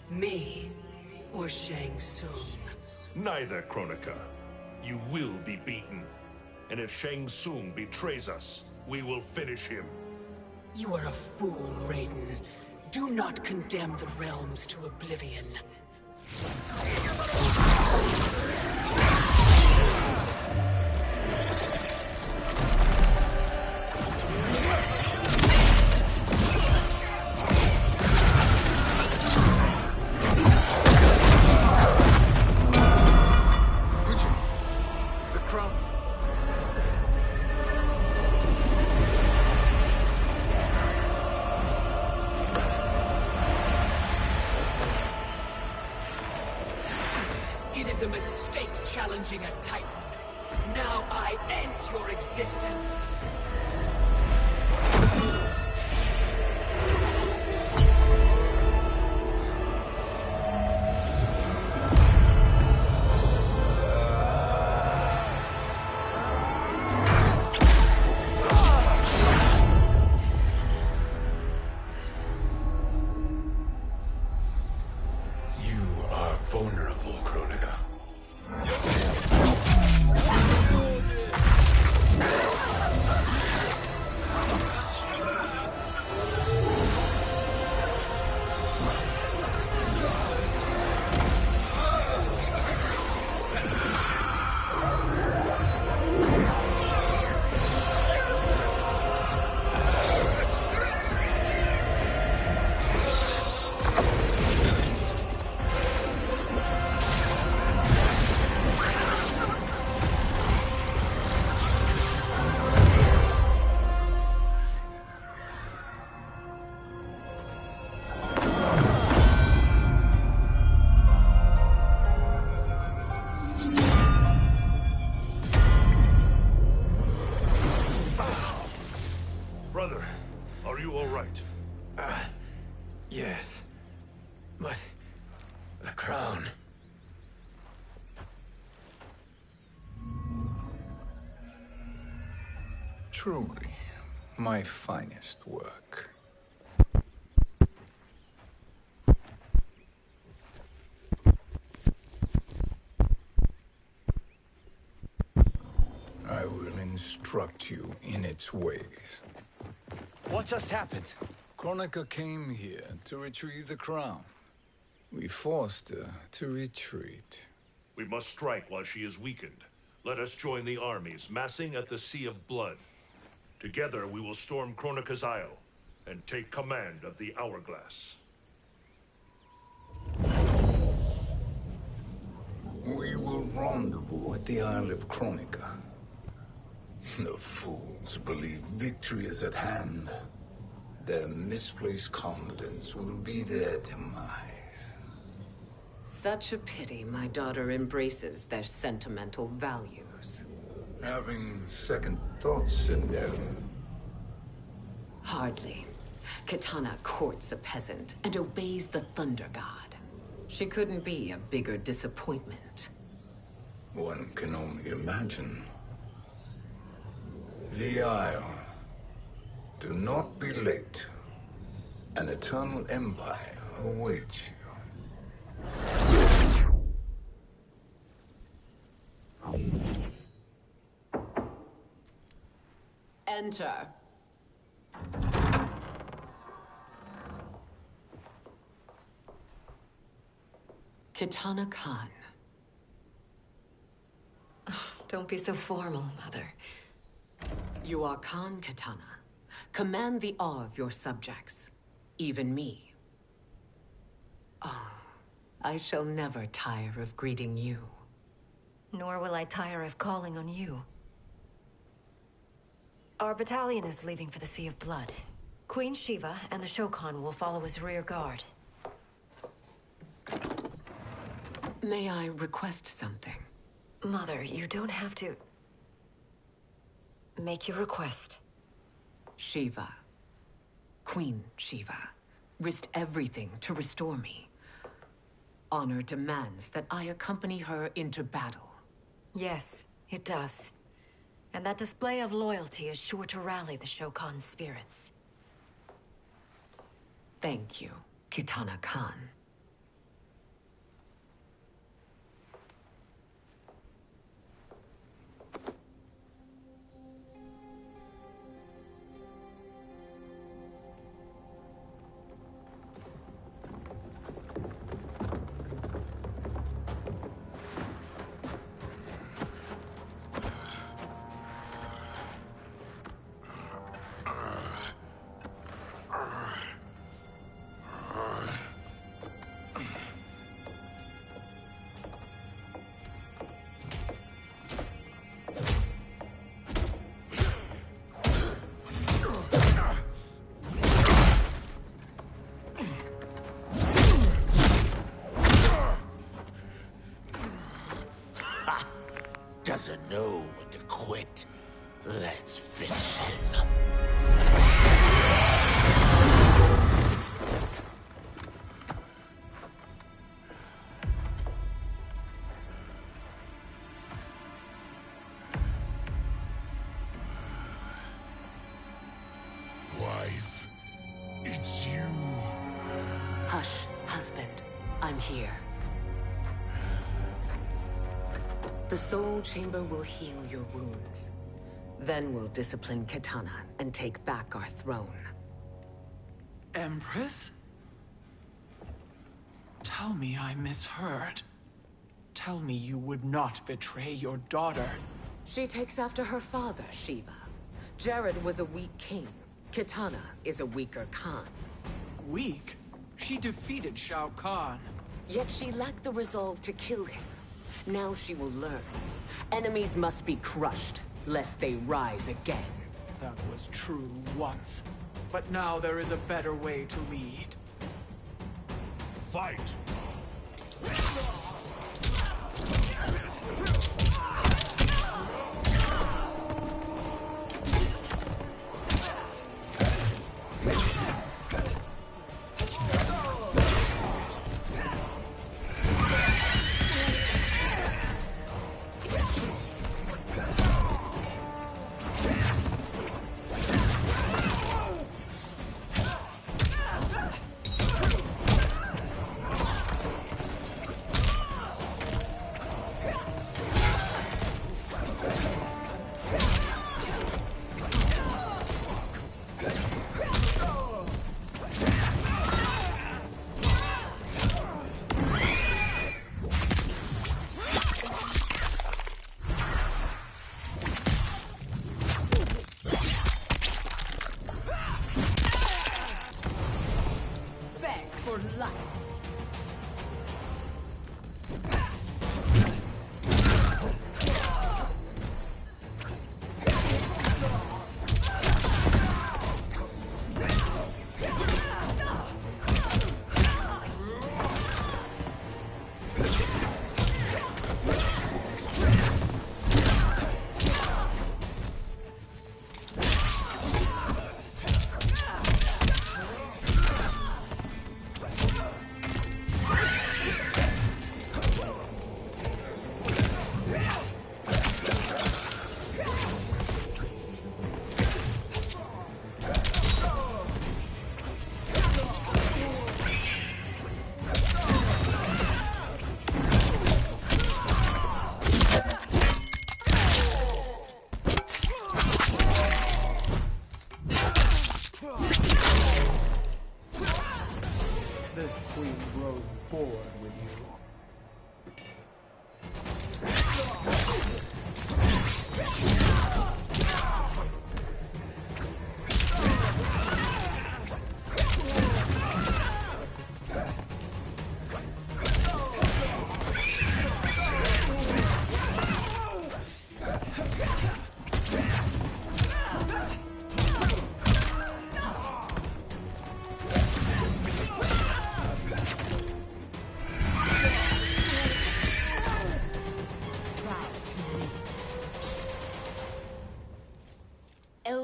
Me or Shang Tsung? Neither, Kronika. You will be beaten. And if Shang Tsung betrays us, we will finish him. You are a fool, Raiden. Do not condemn the realms to oblivion. It is a mistake challenging a Titan. Now I end your existence. You are vulnerable, Kronika. Truly, my finest work. I will instruct you in its ways. What just happened? Kronika came here to retrieve the crown. We forced her to retreat. We must strike while she is weakened. Let us join the armies massing at the Sea of Blood. Together we will storm Kronika's Isle and take command of the Hourglass. We will rendezvous at the Isle of Kronika. The fools believe victory is at hand. Their misplaced confidence will be their demise. Such a pity my daughter embraces their sentimental values. Having second thoughts, Sindel. Hardly. Kitana courts a peasant and obeys the Thunder God. She couldn't be a bigger disappointment. One can only imagine. The Isle. Do not be late. An eternal empire awaits you. Enter. Kitana Khan. Don't be so formal, Mother. You are Khan Kitana. Command the awe of your subjects. Even me. Oh, I shall never tire of greeting you. Nor will I tire of calling on you. Our battalion is leaving for the Sea of Blood. Queen Shiva and the Shokan will follow as rear guard. May I request something? Mother, you don't have to... make your request. Shiva. Queen Shiva. Risked everything to restore me. Honor demands that I accompany her into battle. Yes, it does. And that display of loyalty is sure to rally the Shokan's spirits. Thank you, Kitana Khan. Doesn't know when to quit. Let's finish him. Wife, it's you. Hush, husband. I'm here. The Soul Chamber will heal your wounds. Then we'll discipline Kitana and take back our throne. Empress? Tell me I misheard. Tell me you would not betray your daughter. She takes after her father, Shiva. Jared was a weak king. Kitana is a weaker Khan. Weak? She defeated Shao Kahn. Yet she lacked the resolve to kill him. Now she will learn. Enemies must be crushed, lest they rise again. That was true once. But now there is a better way to lead. Fight!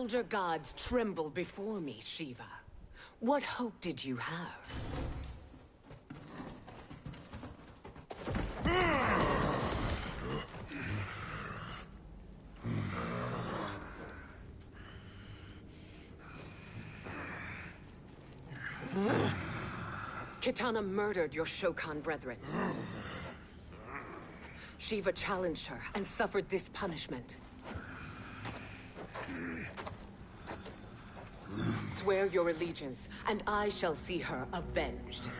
elder gods tremble before me, Shiva. What hope did you have? Kitana murdered your Shokan brethren. Shiva challenged her and suffered this punishment. Swear your allegiance, and I shall see her avenged.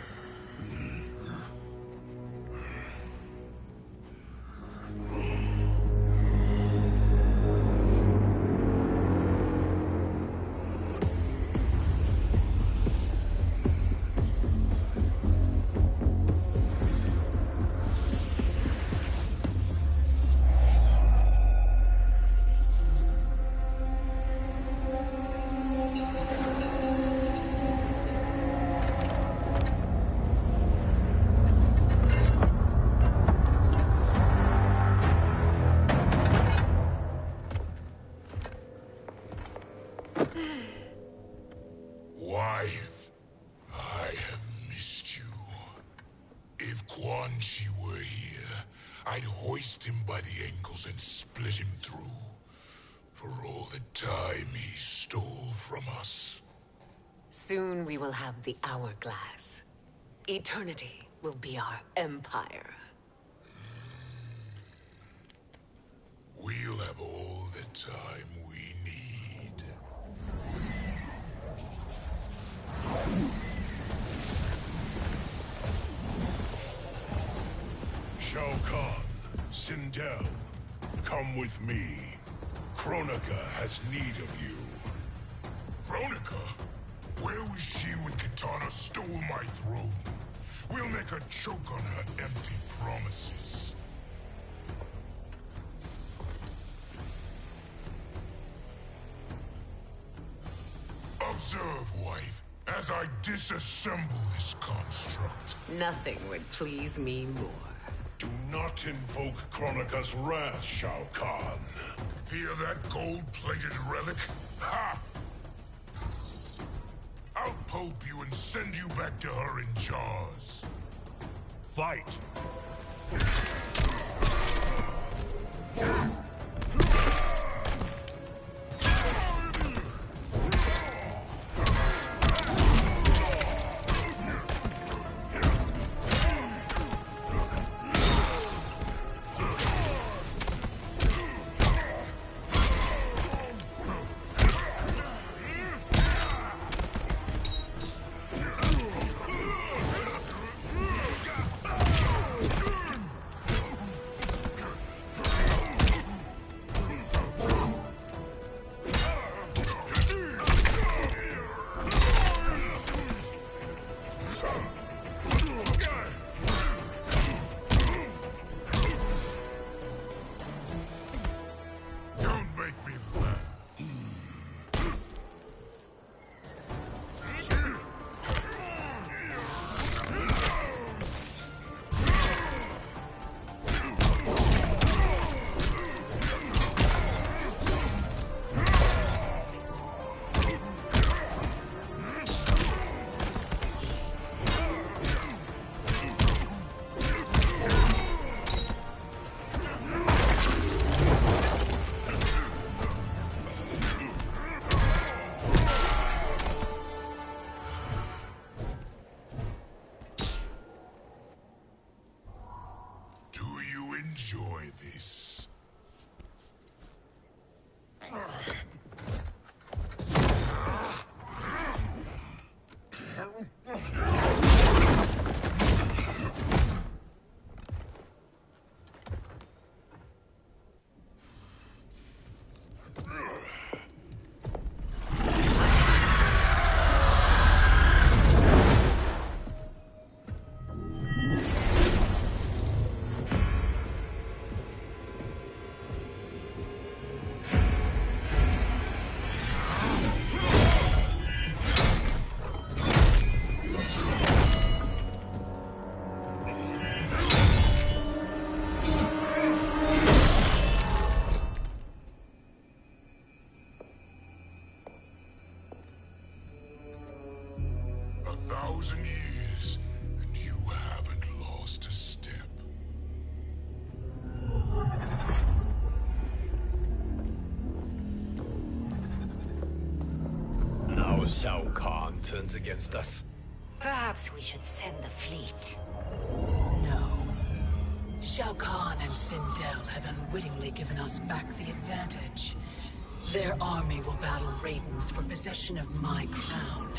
Wife, I have missed you. If Quan Chi were here, I'd hoist him by the ankles and split him through. For all the time he stole from us. Soon we will have the hourglass. Eternity will be our empire. We'll have all the time we need. Shao Kahn, Sindel, come with me. Kronika has need of you. Kronika? Where was she when Kitana stole my throne? We'll make her choke on her empty promises. Observe, wife, as I disassemble this construct. Nothing would please me more. Do not invoke Kronika's wrath, Shao Kahn. Hear that gold-plated relic? Ha! I'll pulp you and send you back to her in jars. Fight! Enjoy this. Suppose Shao Kahn turns against us. Perhaps we should send the fleet. No. Shao Kahn and Sindel have unwittingly given us back the advantage. Their army will battle Raidens for possession of my crown,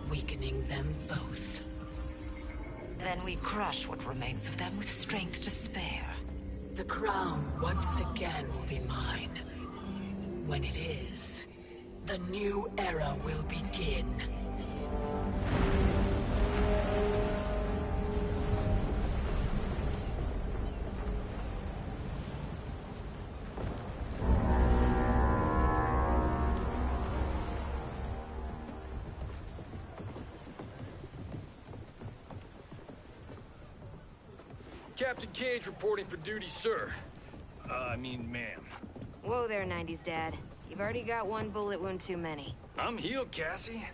weakening them both. Then we crush what remains of them with strength to spare. The crown once again will be mine. When it is, the new era will begin. Captain Cage reporting for duty, sir. I mean, ma'am. Whoa there, 90s Dad. You've already got one bullet wound too many. I'm healed, Cassie.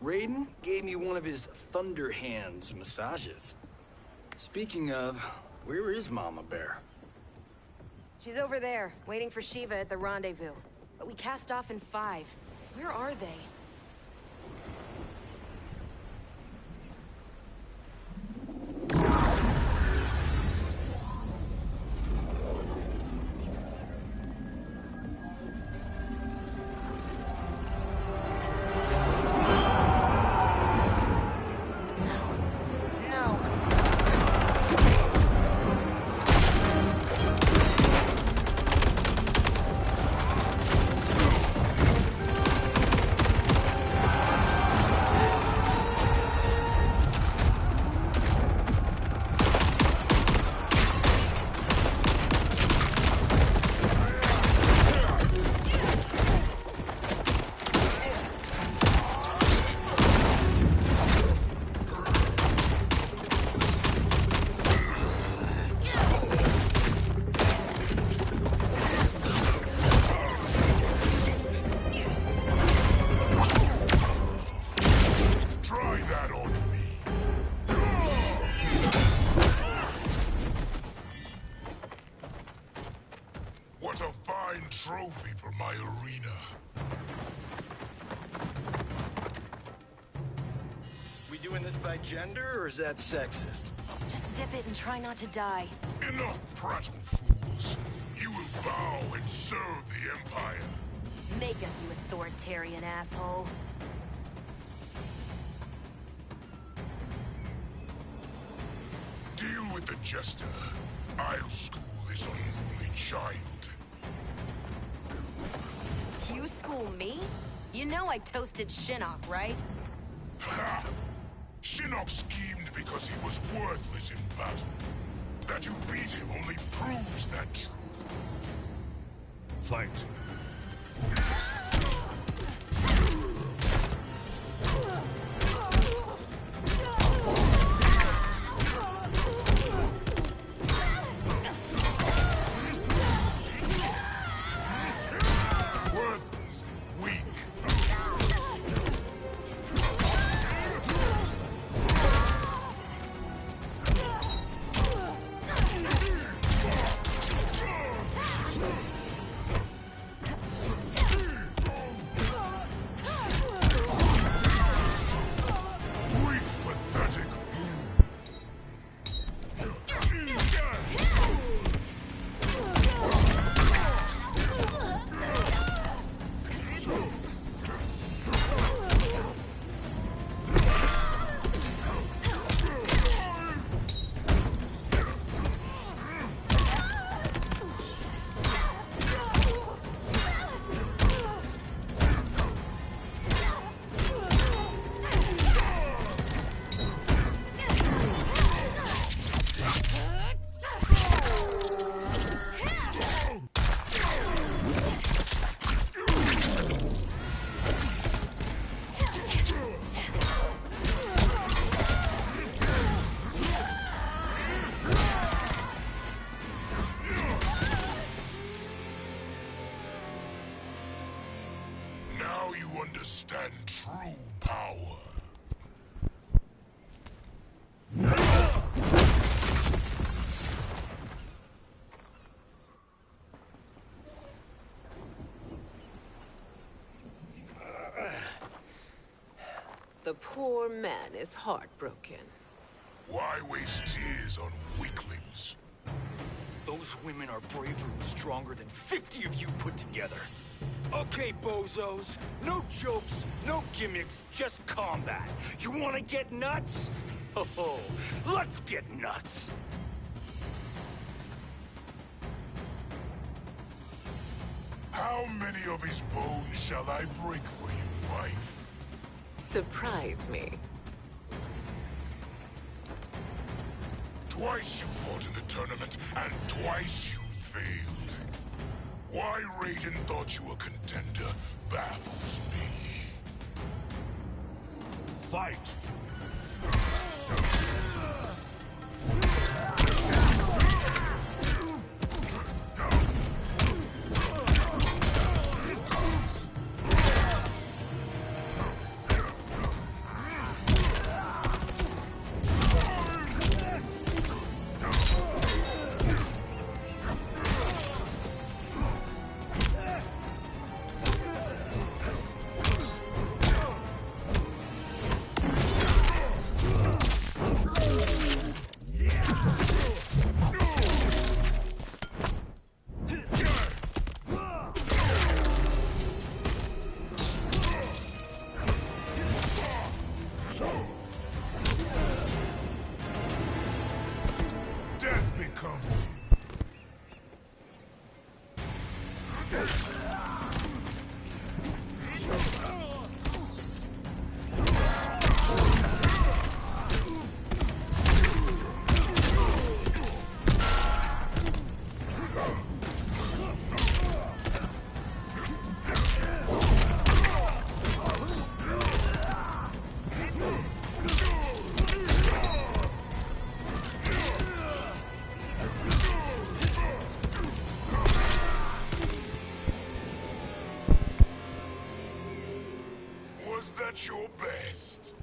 Raiden gave me one of his Thunder Hands massages. Speaking of, where is Mama Bear? She's over there, waiting for Shiva at the rendezvous. But we cast off in 5. Where are they? Trophy for my arena. We doing this by gender, or is that sexist? Just zip it and try not to die. Enough prattle, fools. You will bow and serve the Empire. Make us, you authoritarian asshole. Deal with the jester. I'll school this unruly child. You school me? You know I toasted Shinnok, right? Ha! Shinnok schemed because he was worthless in battle. That you beat him only proves that truth. Flanked. Understand true power. The poor man is heartbroken. Why waste tears on weaklings? Those women are braver and stronger than 50 of you put together. Okay, bozos. No jokes, no gimmicks, just combat. You wanna get nuts? Oh, let's get nuts! How many of his bones shall I break for you, wife? Surprise me. Twice you fought in the tournament, and twice you failed. Why Raiden thought you a contender baffles me. Fight! Was that your best?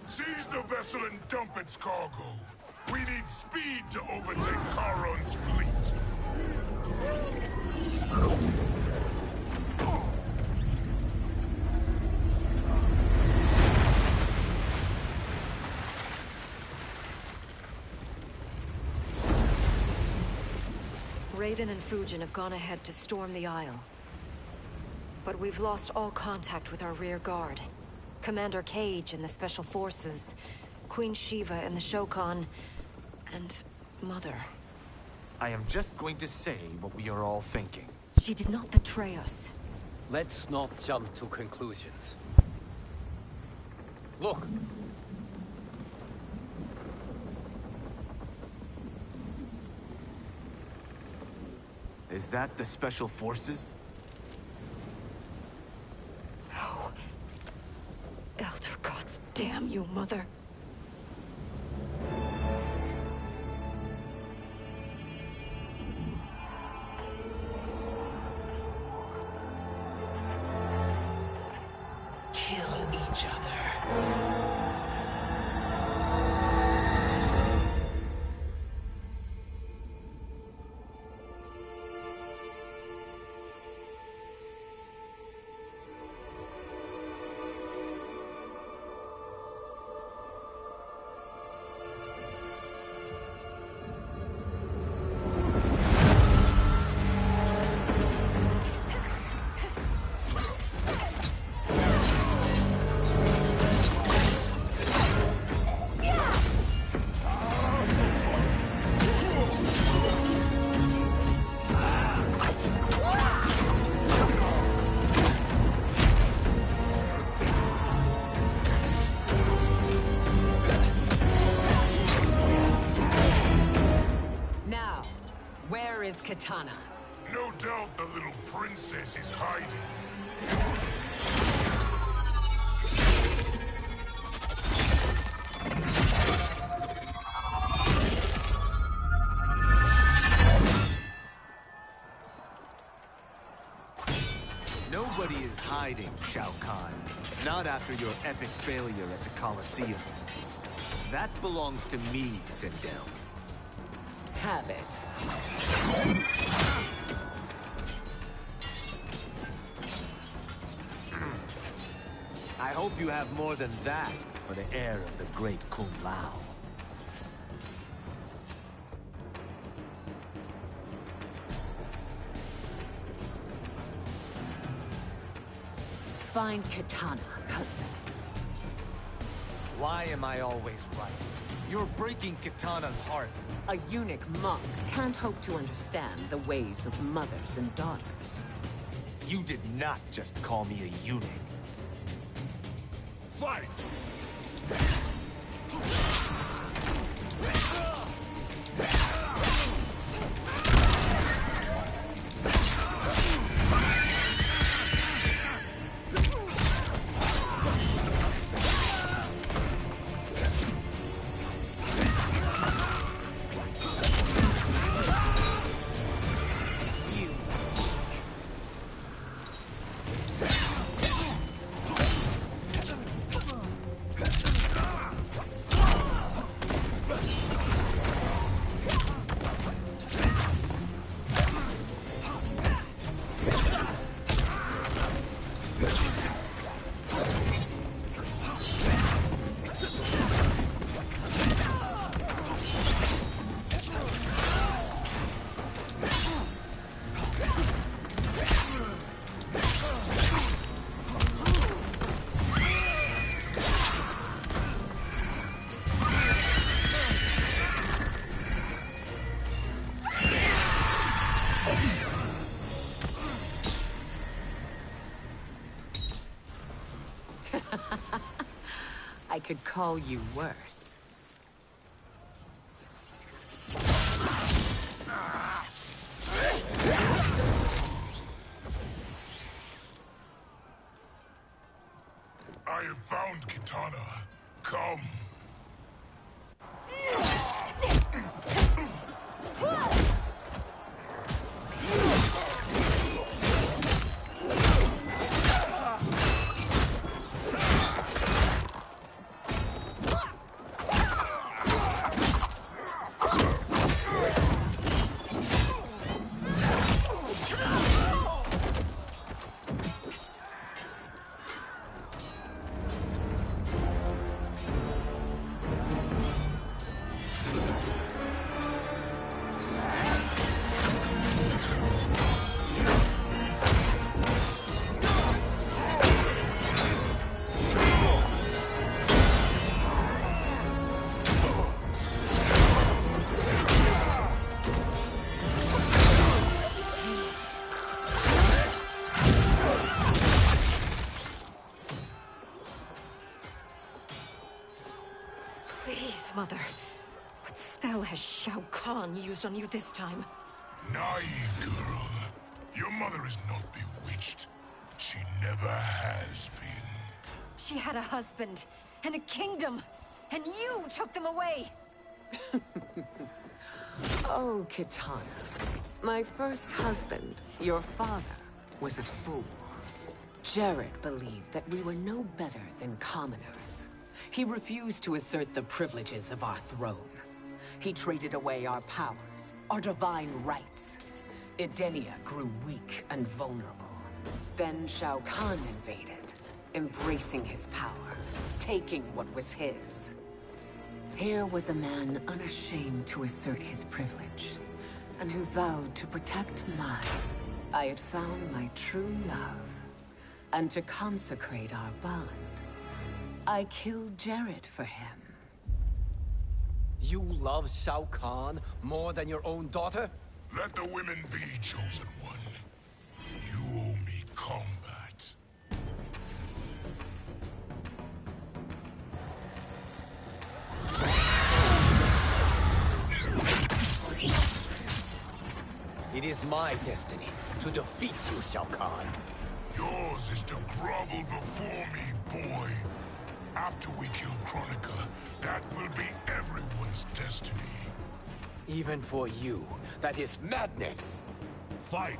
Seize the vessel and dump its cargo. We need speed to overtake Charon's fleet. Raiden and Fujin have gone ahead to storm the Isle. But we've lost all contact with our rear guard. Commander Cage and the Special Forces, Queen Shiva and the Shokan, and Mother. I am just going to say what we are all thinking. She did not betray us. Let's not jump to conclusions. Look! Is that the Special Forces? No. Elder gods damn you, Mother. Kill each other. Where is Katana? No doubt the little princess is hiding. Nobody is hiding, Shao Kahn. Not after your epic failure at the Colosseum. That belongs to me, Sindel. Have it. I hope you have more than that for the heir of the great Kung Lao. Find Katana, husband. Why am I always right? You're breaking Katana's heart. A eunuch monk can't hope to understand the ways of mothers and daughters. You did not just call me a eunuch. Fight! I could call you worse. I have found Kitana. Come. Please, Mother. What spell has Shao Kahn used on you this time? Naive girl. Your mother is not bewitched. She never has been. She had a husband and a kingdom, and you took them away! Oh, Kitana. My first husband, your father, was a fool. Jared believed that we were no better than commoners. He refused to assert the privileges of our throne. He traded away our powers, our divine rights. Edenia grew weak and vulnerable. Then Shao Kahn invaded, embracing his power, taking what was his. Here was a man unashamed to assert his privilege, and who vowed to protect mine. I had found my true love, and to consecrate our bond, I killed Jared for him. You love Shao Kahn more than your own daughter? Let the women be, chosen one. You owe me combat. It is my destiny to defeat you, Shao Kahn. Yours is to grovel before me, boy. After we kill Kronika, that will be everyone's destiny. Even for you, that is madness. Fight!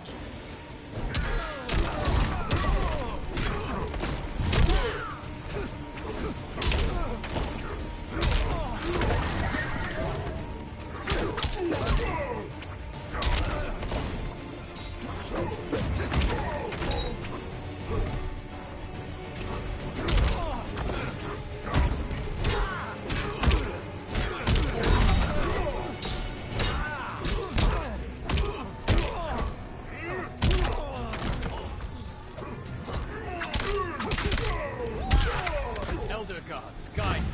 Elder gods, guide me.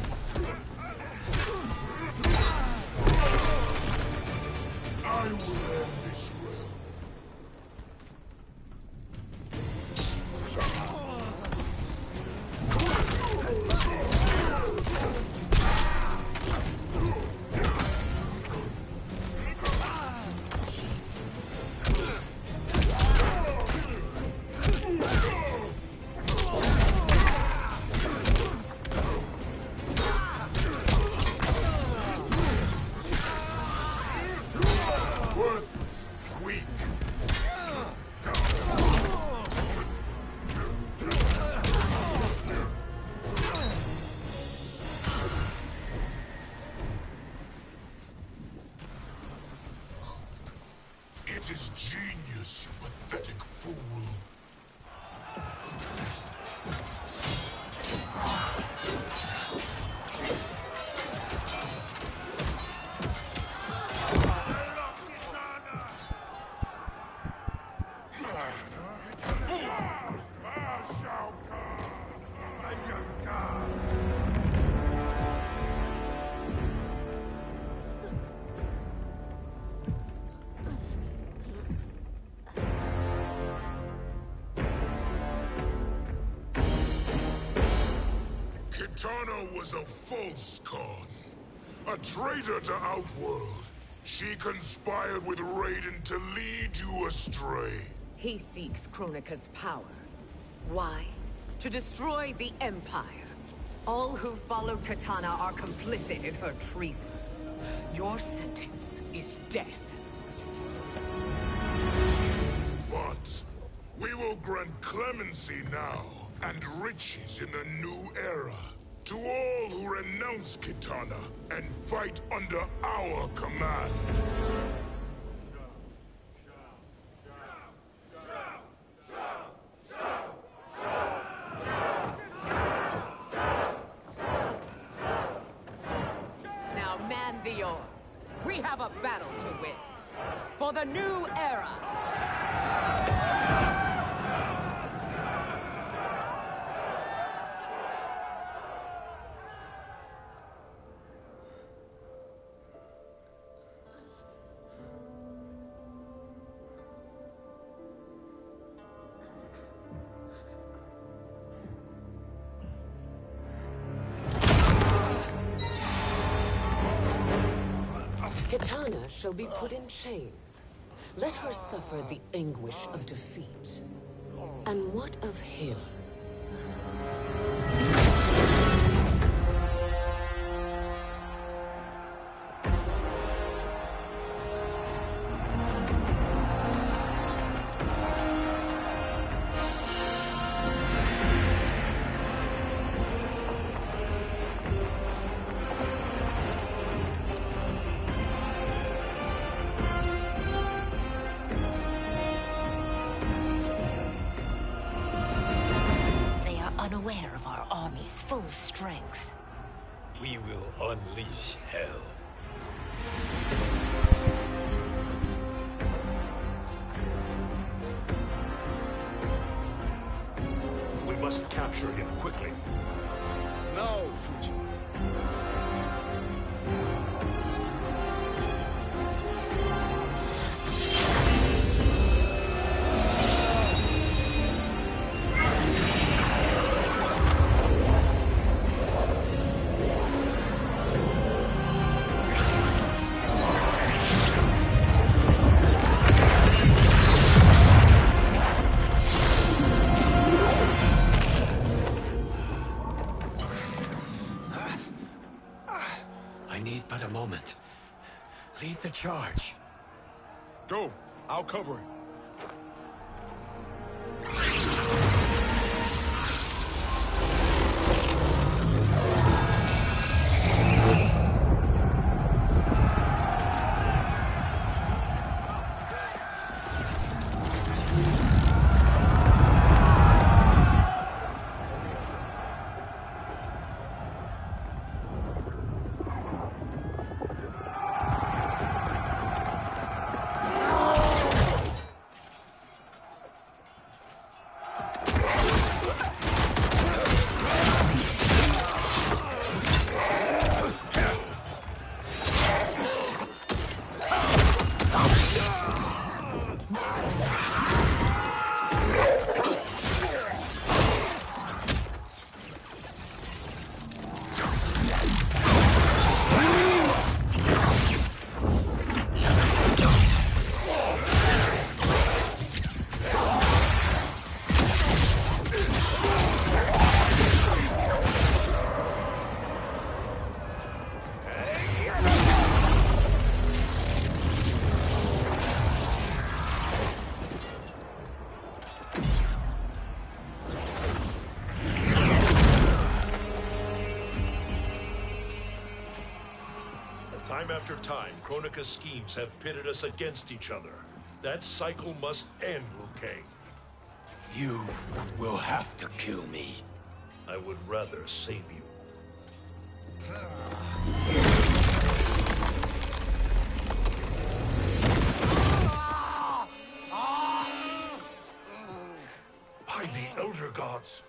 I will end this realm. Worthless, weak. It is genius, you pathetic fool. Kitana was a false con, a traitor to Outworld. She conspired with Raiden to lead you astray. He seeks Kronika's power. Why? To destroy the Empire. All who follow Kitana are complicit in her treason. Your sentence is death. But we will grant clemency now and riches in the new era to all who renounce Kitana and fight under our command. Now man the oars. We have a battle to win. For the new era. Kitana shall be put in chains. Let her suffer the anguish of defeat. And what of him? Unaware of our army's full strength. We will unleash hell. We must capture him quickly. No, Fujin. I need but a moment. Lead the charge. Go. I'll cover it. Time after time, Kronika's schemes have pitted us against each other. That cycle must end, Liu Kang. You will have to kill me. I would rather save you. By the Elder Gods!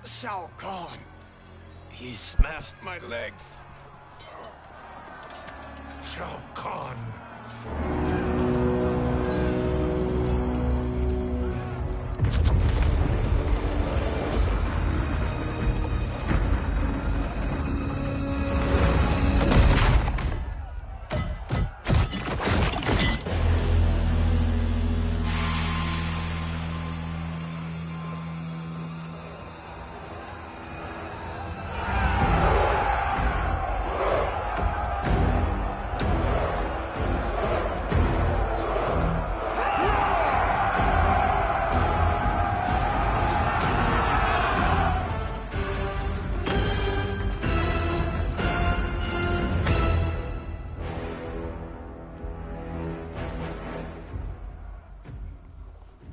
Shao Kahn! He smashed my legs. Shao Kahn!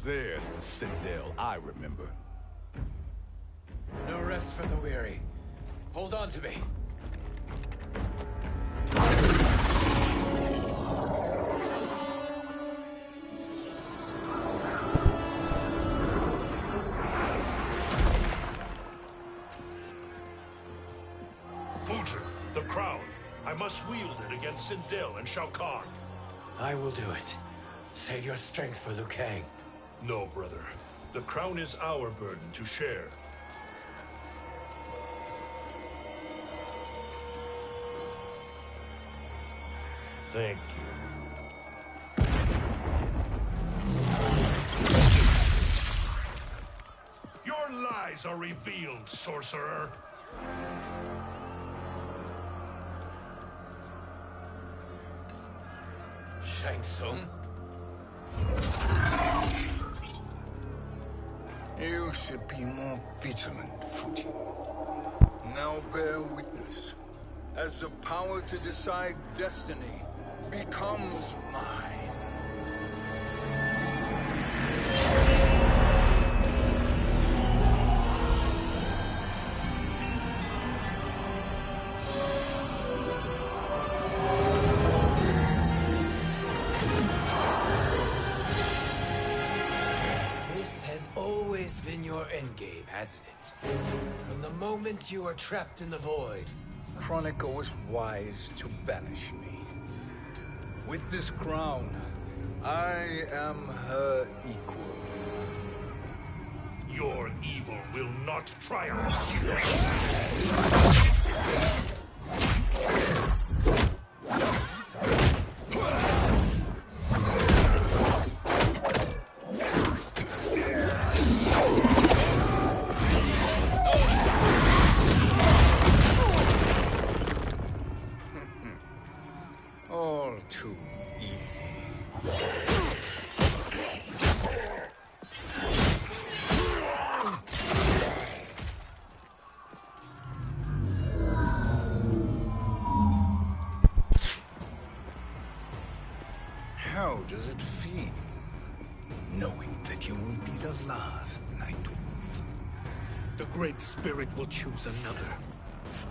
There's the Citadel I remember. No rest for the weary. Hold on to me. Fujin, the crown. I must wield it against Sindel and Shao Kahn. I will do it. Save your strength for Liu Kang. No, brother. The crown is our burden to share. Thank you. Your lies are revealed, sorcerer. Shang Tsung? You should be more vigilant, Fujin. Now bear witness. As the power to decide destiny becomes mine. This has always been your endgame, hasn't it? From the moment you were trapped in the void. Kronika was wise to banish me. With this crown, I am her equal. Your evil will not triumph. All too easy. How does it feel, knowing that you will be the last Nightwolf? The Great Spirit will choose another.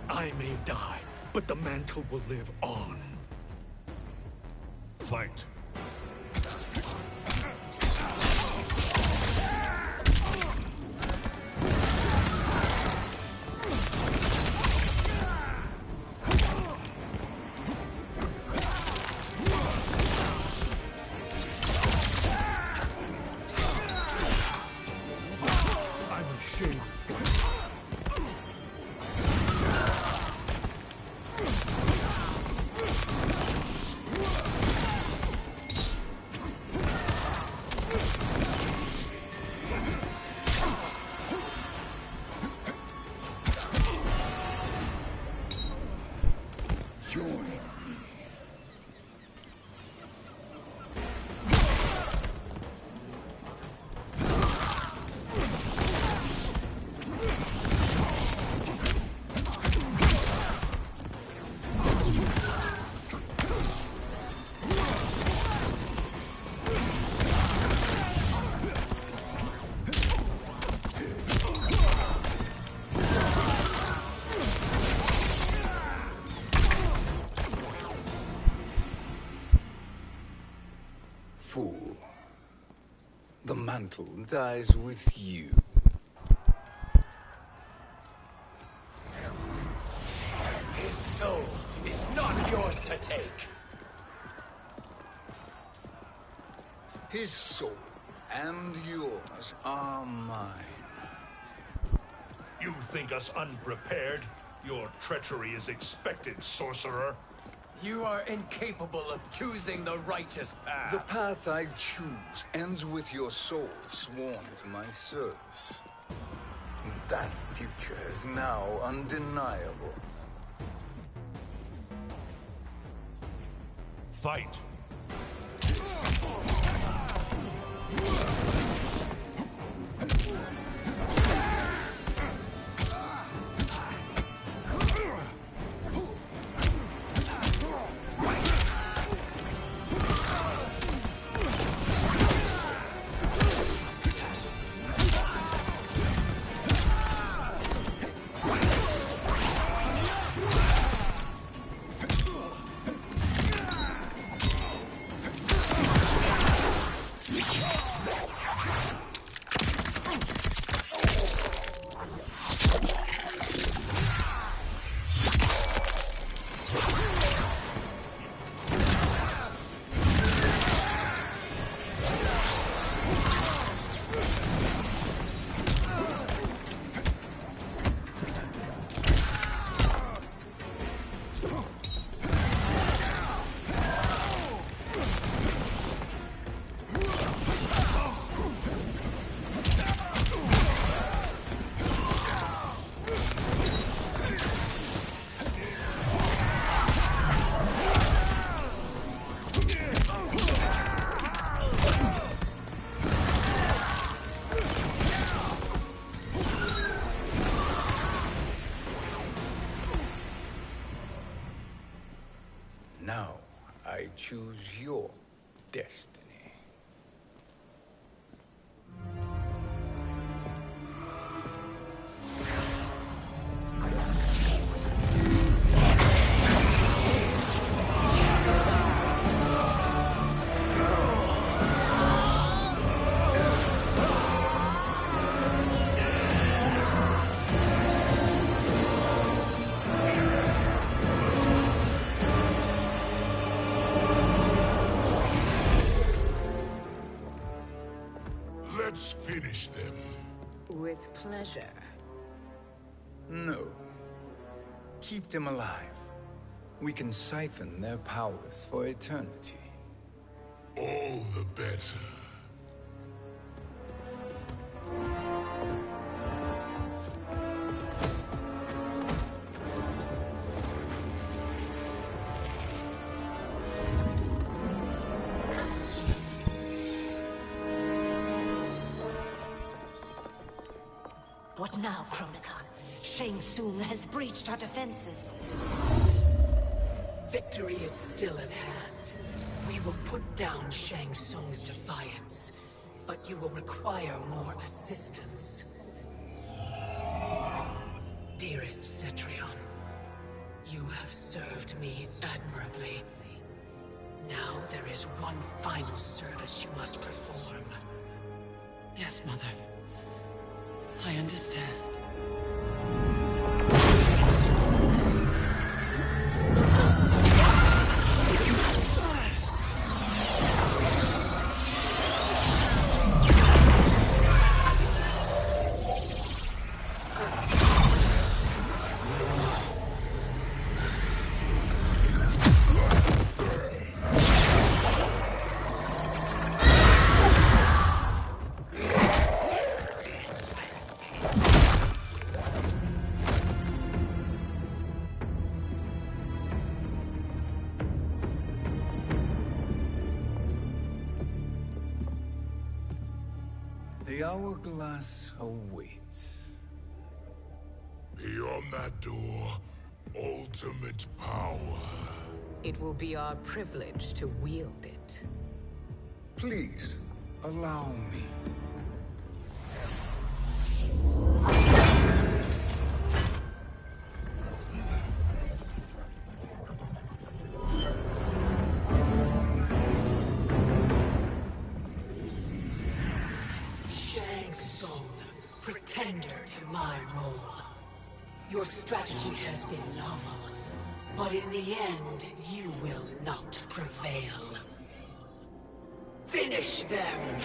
I may die, but the mantle will live on. Fight. I'm ashamed. Join me. fool. The mantle dies with you. His soul is not yours to take. His soul and yours are mine. You think us unprepared? Your treachery is expected, sorcerer. You are incapable of choosing the righteous path. The path I choose ends with your soul sworn to my service. That future is now undeniable. Fight! Now, I choose your destiny. Let's finish them. With pleasure. No. Keep them alive. We can siphon their powers for eternity. All the better. What now, Kronika? Shang Tsung has breached our defenses. Victory is still at hand. We will put down Shang Tsung's defiance, but you will require more assistance. Dearest Cetrion, you have served me admirably. Now there is one final service you must perform. Yes, Mother. I understand. The hourglass awaits. Beyond that door, ultimate power. It will be our privilege to wield it. Please, allow me. surrender to my role. Your strategy has been novel, but in the end, you will not prevail. Finish them!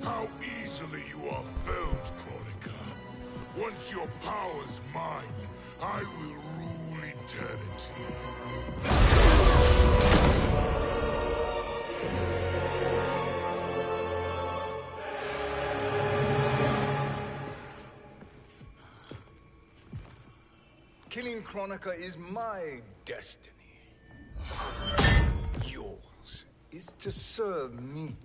How easily you are felled, Chronica. Once your power's mine, I will rule eternity. Killing Chronica is my destiny. Yours is to serve me,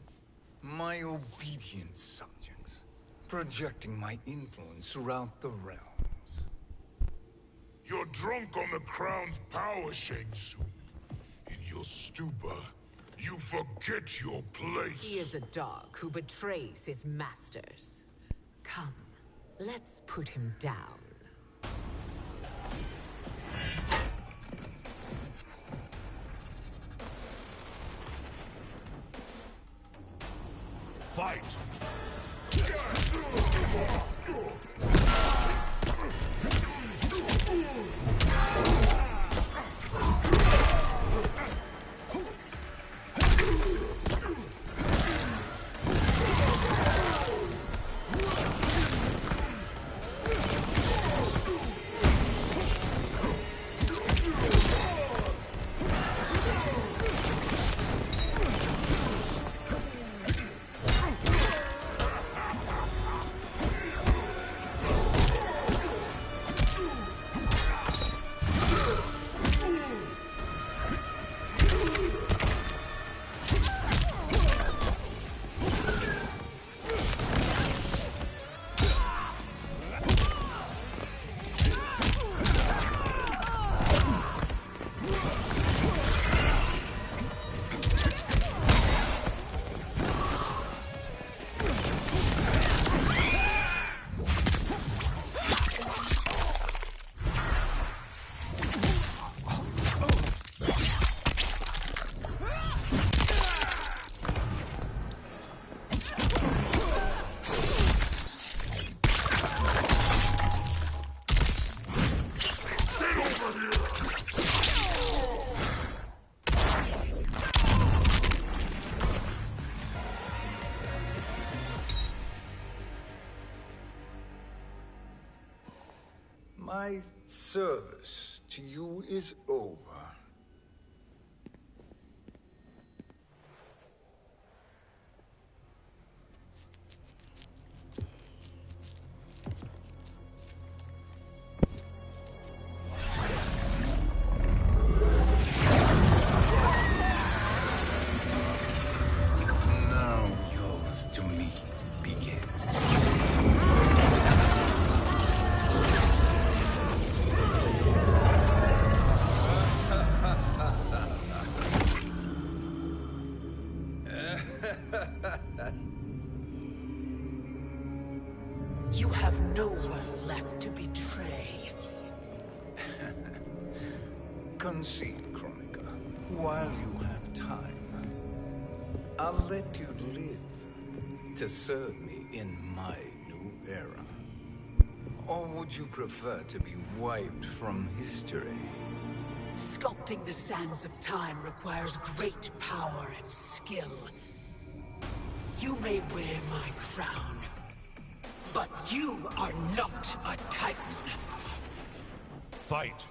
my obedient subjects, projecting my influence throughout the realms. You're drunk on the Crown's power, Shang Tsung. In your stupor, you forget your place. He is a dog who betrays his masters. Come, let's put him down. Fight! My service to you is over. Now yours to me begins. You have no one left to betray. Concede, Chronica, while you have time. I'll let you live to serve me in my new era. Or would you prefer to be wiped from history? Sculpting the sands of time requires great power and skill. You may wear my crown, But you are not a Titan. Fight!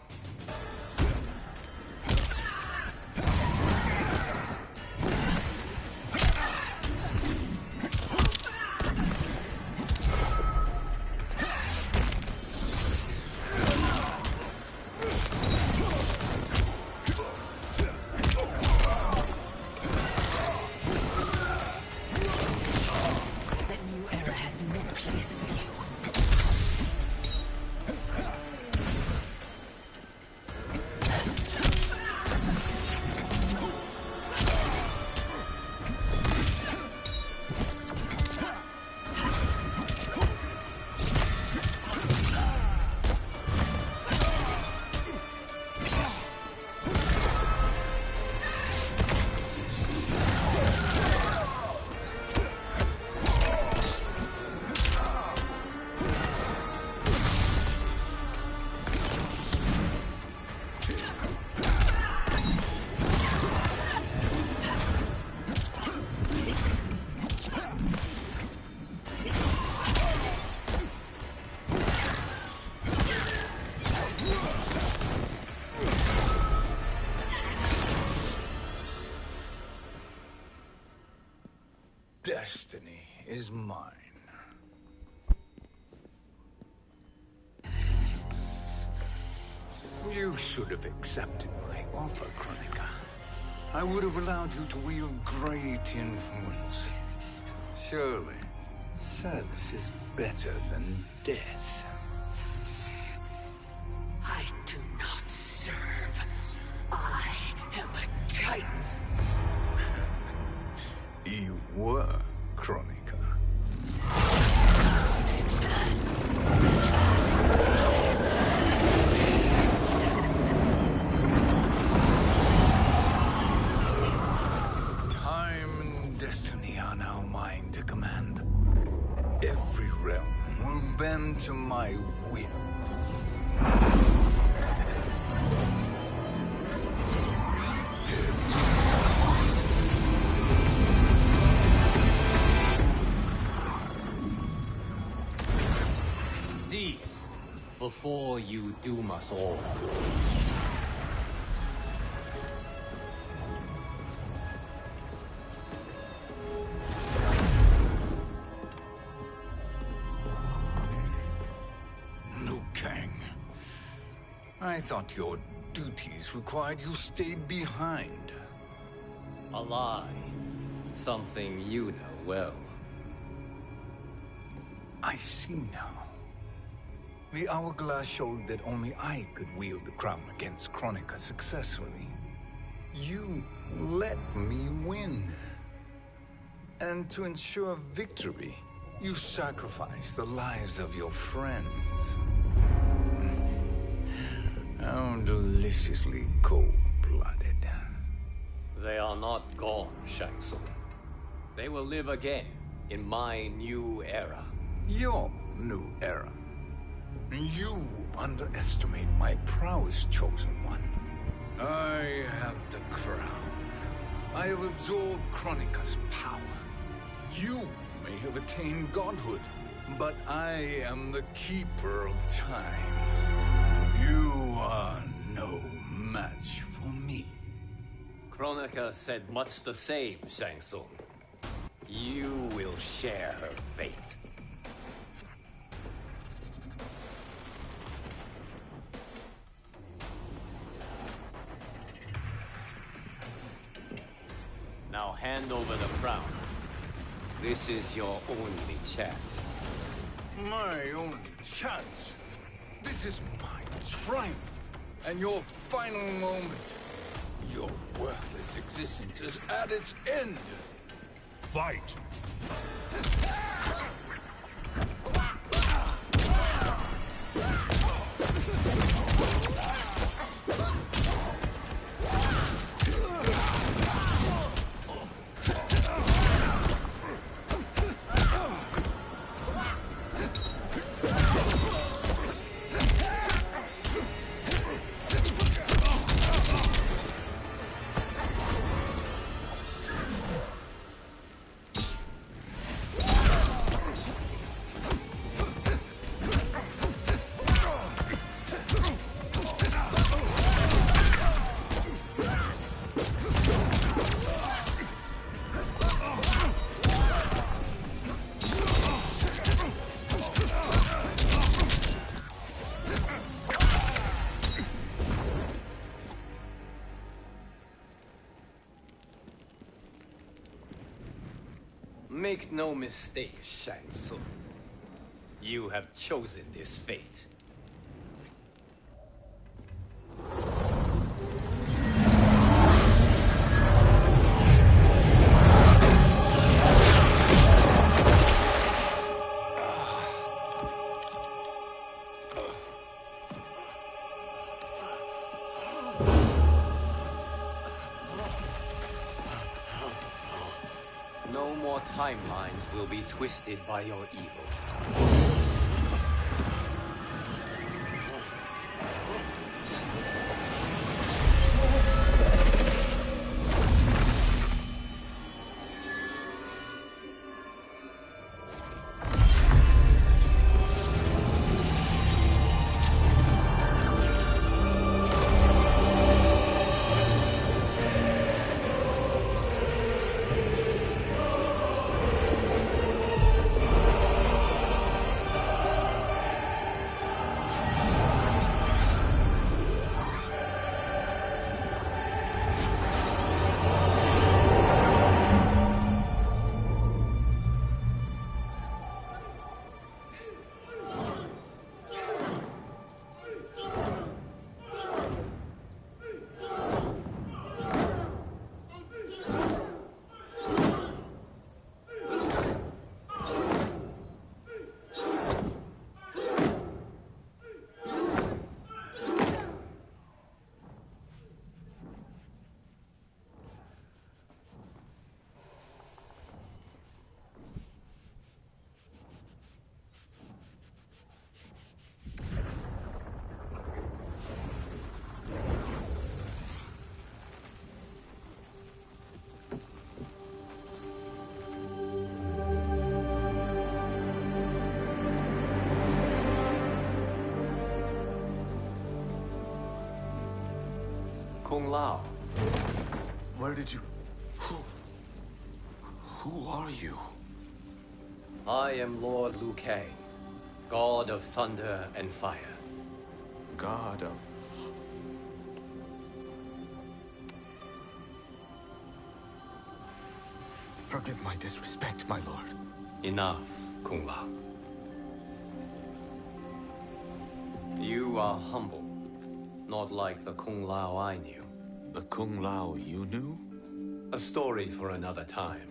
Destiny is mine. You should have accepted my offer, Kronika. I would have allowed you to wield great influence. Surely, service is better than death. I do not serve. I am a Titan. You were, Kronika. Time and destiny are now mine to command. Every realm will bend to my will. Cease before you doom us all. Liu Kang. I thought your duties required you stayed behind. A lie. Something you know well. I see now. The hourglass showed that only I could wield the crown against Kronika successfully. You let me win. And to ensure victory, you sacrificed the lives of your friends. How deliciously cold-blooded. They are not gone, Shang Tsung. They will live again in my new era. Your new era. You underestimate my prowess, Chosen One. I have the crown. I have absorbed Kronika's power. You may have attained godhood, but I am the keeper of time. You are no match for me. Kronika said much the same, Shang Tsung. You will share her fate. Now hand over the crown. This is your only chance. My only chance? This is my triumph, and your final moment. Your worthless existence is at its end. Fight! Make no mistake, Shang Tsung. You have chosen this fate. No more timelines will be twisted by your evil. Kung Lao. Where did you... Who are you? I am Lord Liu Kang, God of Thunder and Fire. God of... Forgive my disrespect, my lord. Enough, Kung Lao. You are humble, not like the Kung Lao I knew. The Kung Lao you knew? A story for another time.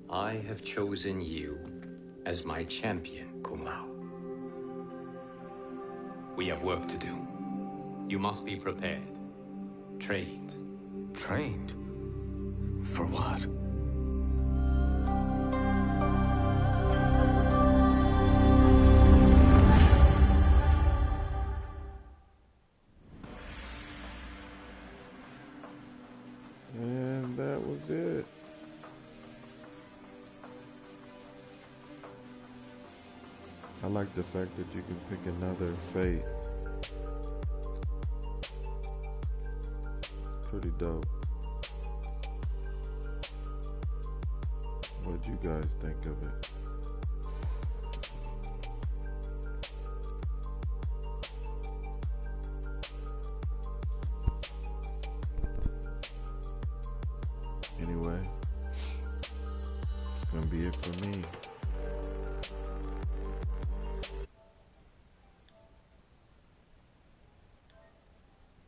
I have chosen you as my champion, Kung Lao. We have work to do. You must be prepared. Trained. Trained? For what? And that was it. I like the fact that you can pick another fate. It's pretty dope. What'd you guys think of it? Anyway, it's gonna be it for me.